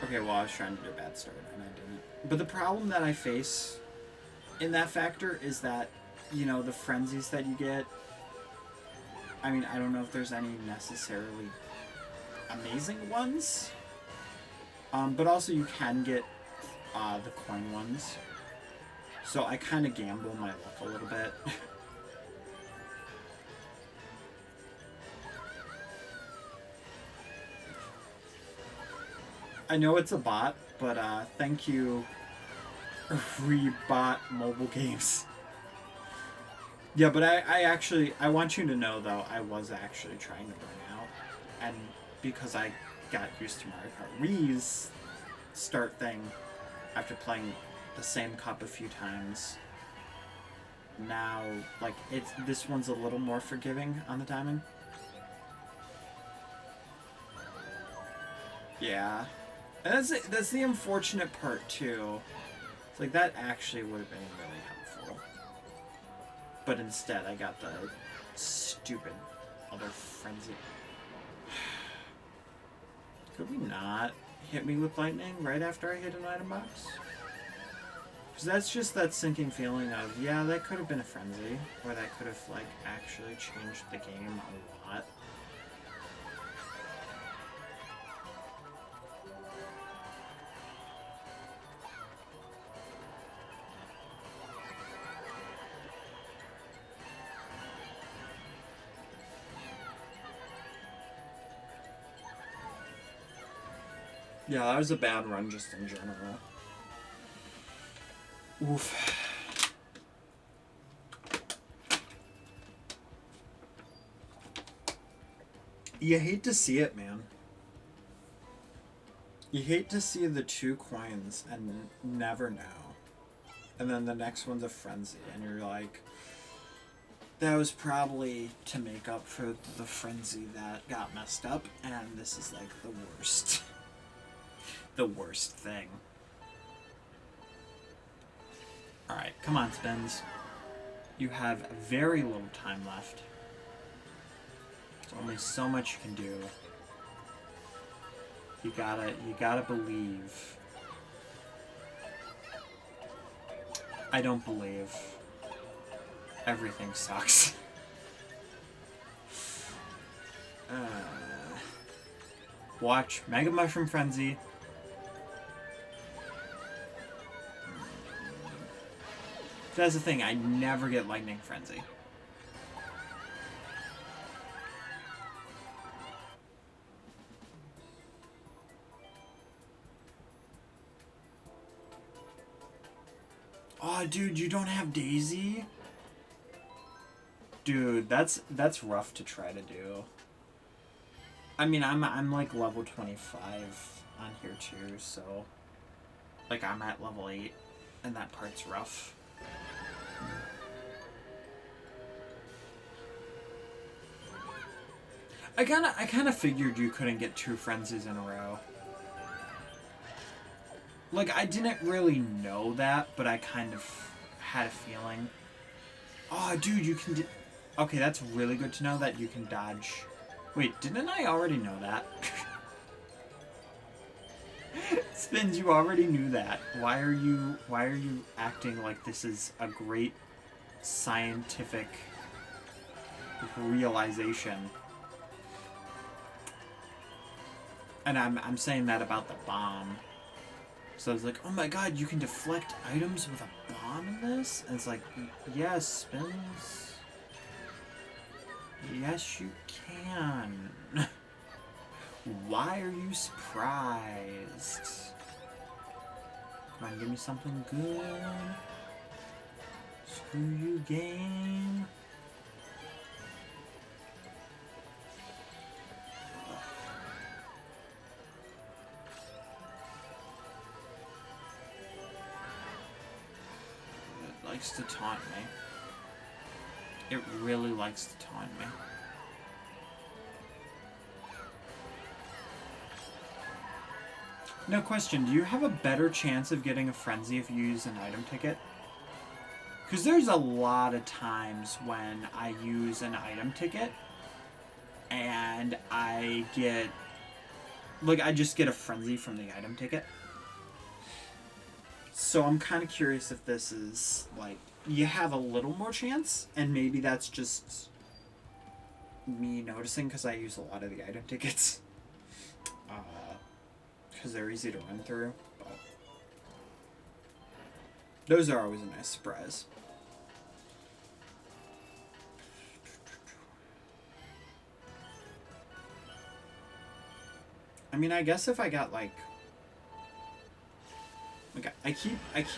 Okay, well, I was trying to do a bad start and I didn't. But the problem that I face in that factor is that, you know, the frenzies that you get... I mean, I don't know if there's any necessarily amazing ones. But also you can get the coin ones. So I kind of gamble my luck a little bit. I know it's a bot, but thank you, Rebot Mobile Games. Yeah, but I want you to know, though, I was actually trying to burn out. And because I got used to Mario Kart Wii's start thing after playing the same cup a few times, now, like, this one's a little more forgiving on the timing. Yeah. And that's the unfortunate part, too. It's like, that actually would have been really helpful. But instead, I got the stupid other frenzy. Could we not hit me with lightning right after I hit an item box? Because that's just that sinking feeling of, yeah, that could have been a frenzy, or that could have, like, actually changed the game a lot. Yeah, that was a bad run just in general. Oof. You hate to see it, man. You hate to see the 2 coins and never know. And then the next one's a frenzy, and you're like, that was probably to make up for the frenzy that got messed up, and this is like the worst. The worst thing. Alright, come on, Spins. You have very little time left. There's only so much you can do. You gotta believe. I don't believe. Everything sucks. Watch Mega Mushroom Frenzy. That's the thing, I never get Lightning Frenzy. Oh, dude, you don't have Daisy? Dude, that's rough to try to do. I mean, I'm like level 25 on here too, so like I'm at level 8 and that part's rough. I kind of figured you couldn't get 2 frenzies in a row. Like, I didn't really know that, but I kind of had a feeling. Oh, dude, you can... Okay, that's really good to know that you can dodge... Wait, didn't I already know that? Spins, you already knew that. Why are you acting like this is a great scientific realization? And I'm saying that about the bomb. So I was like, oh my god, you can deflect items with a bomb in this? And it's like, yes, Spins. Yes, you can. Why are you surprised? Come on, give me something good. Screw you, game. It likes to taunt me. It really likes to taunt me. No question, do you have a better chance of getting a frenzy if you use an item ticket? Because there's a lot of times when I use an item ticket and I get... Like, I just get a frenzy from the item ticket. So I'm kind of curious if this is, like, you have a little more chance, and maybe that's just me noticing because I use a lot of the item tickets. Because they're easy to run through, but those are always a nice surprise. I mean, I guess if I got like I keep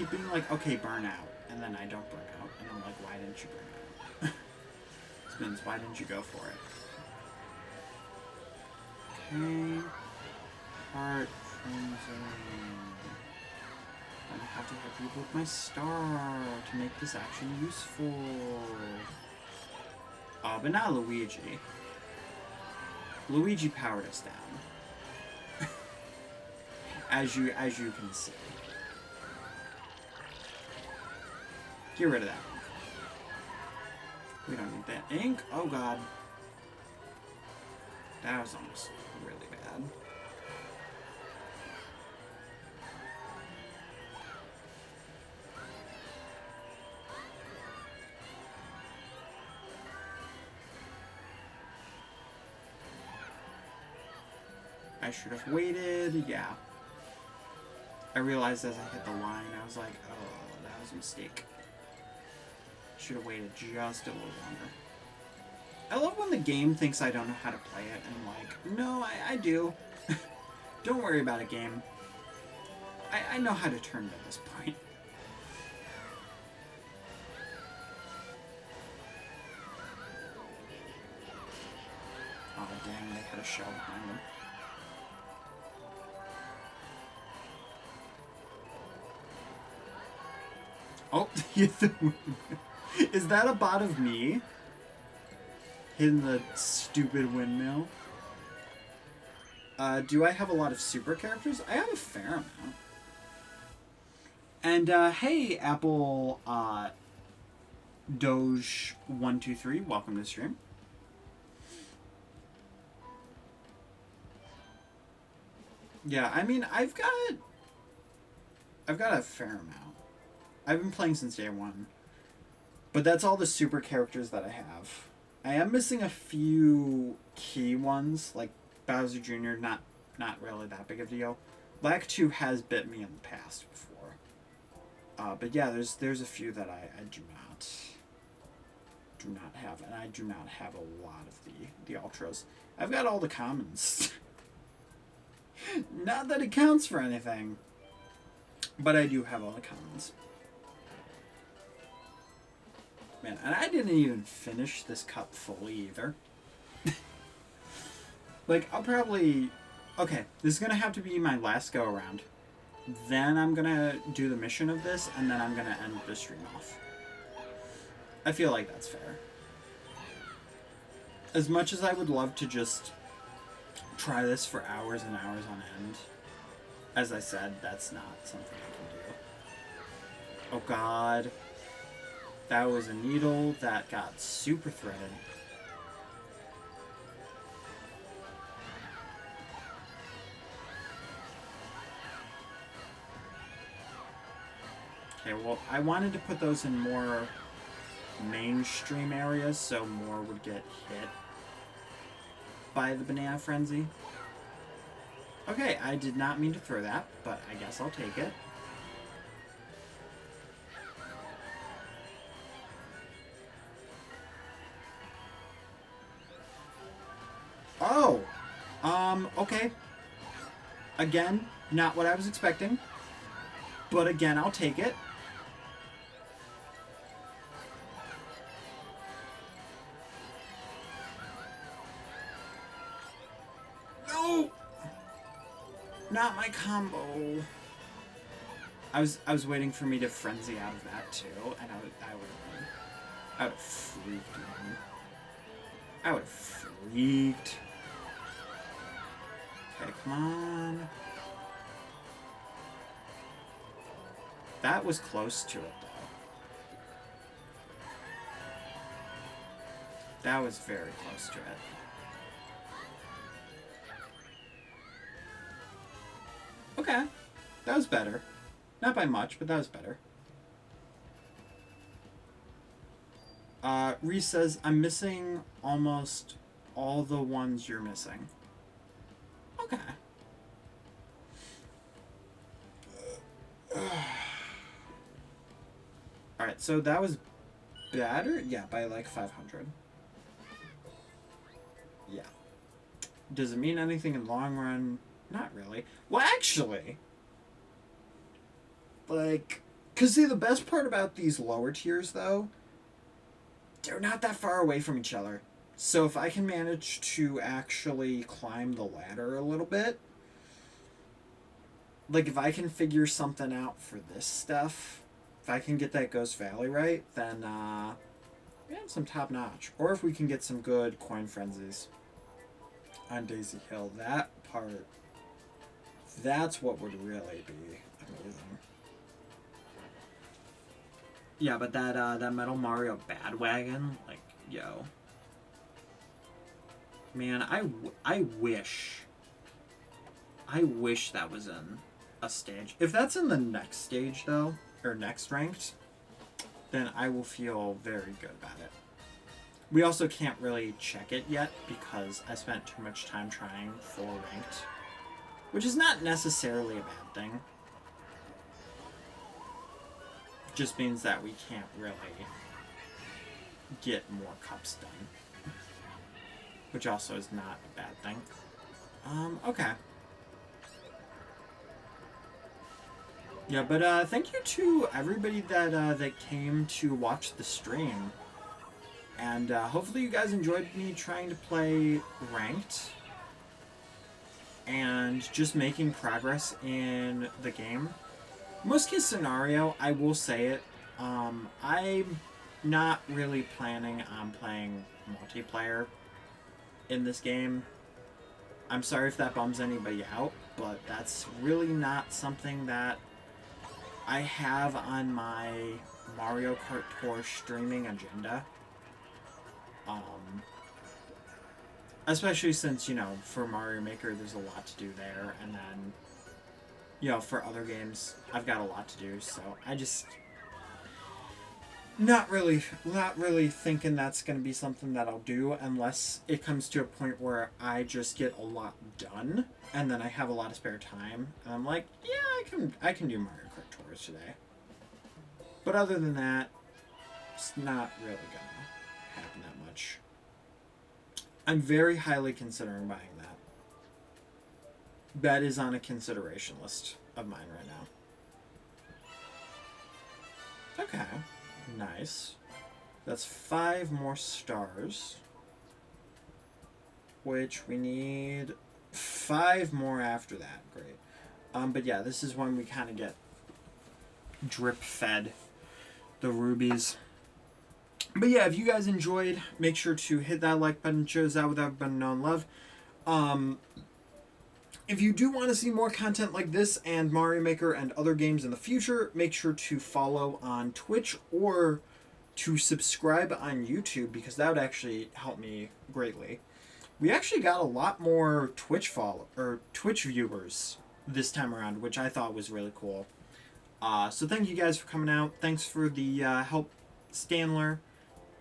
being like, okay, burn out, and then I don't burn out, and I'm like, why didn't you burn out? Spins, why didn't you go for it? Okay. Kart. I have to hit people with my star to make this action useful. Oh, but not Luigi. Luigi powered us down. as you can see. Get rid of that. We don't need that ink. Oh god. That was almost really bad. I should have waited, yeah. I realized as I hit the line, I was like, oh, that was a mistake. Should have waited just a little longer. I love when the game thinks I don't know how to play it, and I'm like, no, I do. Don't worry about it, game. I know how to turn at this point. Oh, dang, they had a shell behind them. Oh, is that a bot of me? Hitting the stupid windmill? Do I have a lot of super characters? I have a fair amount. And, hey, Apple, Doge123, welcome to the stream. Yeah, I mean, I've got a fair amount. I've been playing since day one. But that's all the super characters that I have. I am missing a few key ones, like Bowser Jr., not really that big of a deal. Black 2 has bit me in the past before. But yeah, there's a few that I do not have, and I do not have a lot of the ultras. I've got all the commons. Not that it counts for anything, but I do have all the commons. Man, and I didn't even finish this cup fully either. Like, I'll probably... Okay, this is going to have to be my last go-around. Then I'm going to do the mission of this, and then I'm going to end the stream off. I feel like that's fair. As much as I would love to just try this for hours and hours on end, as I said, that's not something I can do. Oh god. That was a needle that got super threaded. Okay, well, I wanted to put those in more mainstream areas so more would get hit by the banana frenzy. Okay, I did not mean to throw that, but I guess I'll take it. Oh! Okay. Again, not what I was expecting. But again, I'll take it. No! Not my combo. I was waiting for me to frenzy out of that too, and I would have freaked, man. I would have freaked. Okay, come on. That was close to it, though. That was very close to it. Okay. That was better. Not by much, but that was better. Reese says, I'm missing almost all the ones you're missing. Okay. Alright, so that was better? Yeah, by like 500. Yeah. Does it mean anything in the long run? Not really. Well, actually, like, because see, the best part about these lower tiers, though, they're not that far away from each other. So if I can manage to actually climb the ladder a little bit, like, if I can figure something out for this stuff, if I can get that Ghost Valley right, then, we have some top notch. Or if we can get some good coin frenzies on Daisy Hill, that part, that's what would really be amazing. Yeah, but that Metal Mario Badwagon, like, yo. Man, I wish that was in a stage. If that's in the next stage, though, or next ranked, then I will feel very good about it. We also can't really check it yet because I spent too much time trying for ranked, which is not necessarily a bad thing. Just means that we can't really get more cups done, which also is not a bad thing. Okay. Yeah, but thank you to everybody that came to watch the stream. And hopefully you guys enjoyed me trying to play ranked and just making progress in the game. Most case scenario, I will say it, I'm not really planning on playing multiplayer in this game. I'm sorry if that bums anybody out, but that's really not something that I have on my Mario Kart Tour streaming agenda. Especially since, you know, for Mario Maker, there's a lot to do there, and then, you know, for other games, I've got a lot to do, so I just not really thinking that's going to be something that I'll do unless it comes to a point where I just get a lot done, and then I have a lot of spare time, and I'm like, yeah, I can do Mario Kart Tours today. But other than that, it's not really gonna happen that much. I'm very highly considering buying that. That is on a consideration list of mine right now. Okay, nice. That's 5 more stars, which we need 5 more after that. Great. But yeah, this is when we kind of get drip fed the rubies. But yeah, if you guys enjoyed, make sure to hit that like button, shows that without button known love. If you do want to see more content like this and Mario Maker and other games in the future, make sure to follow on Twitch or to subscribe on YouTube, because that would actually help me greatly. We actually got a lot more Twitch viewers this time around, which I thought was really cool. So thank you guys for coming out. Thanks for the help, Stanler.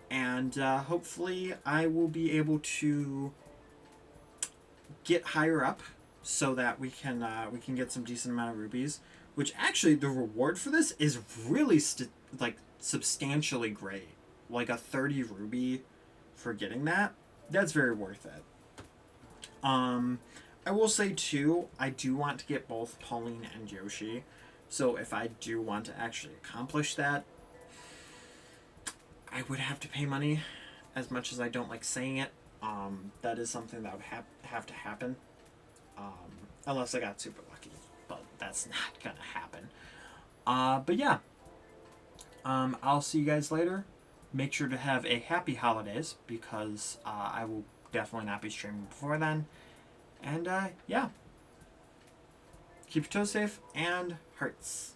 And hopefully I will be able to get higher up so that we can get some decent amount of rubies. Which actually, the reward for this is really substantially great. Like a 30 ruby for getting that. That's very worth it. I will say too, I do want to get both Pauline and Yoshi. So if I do want to actually accomplish that, I would have to pay money, as much as I don't like saying it. That is something that would have to happen. Unless I got super lucky. But that's not gonna happen. But yeah. I'll see you guys later. Make sure to have a happy holidays, because I will definitely not be streaming before then. And yeah. Keep your toes safe and hearts.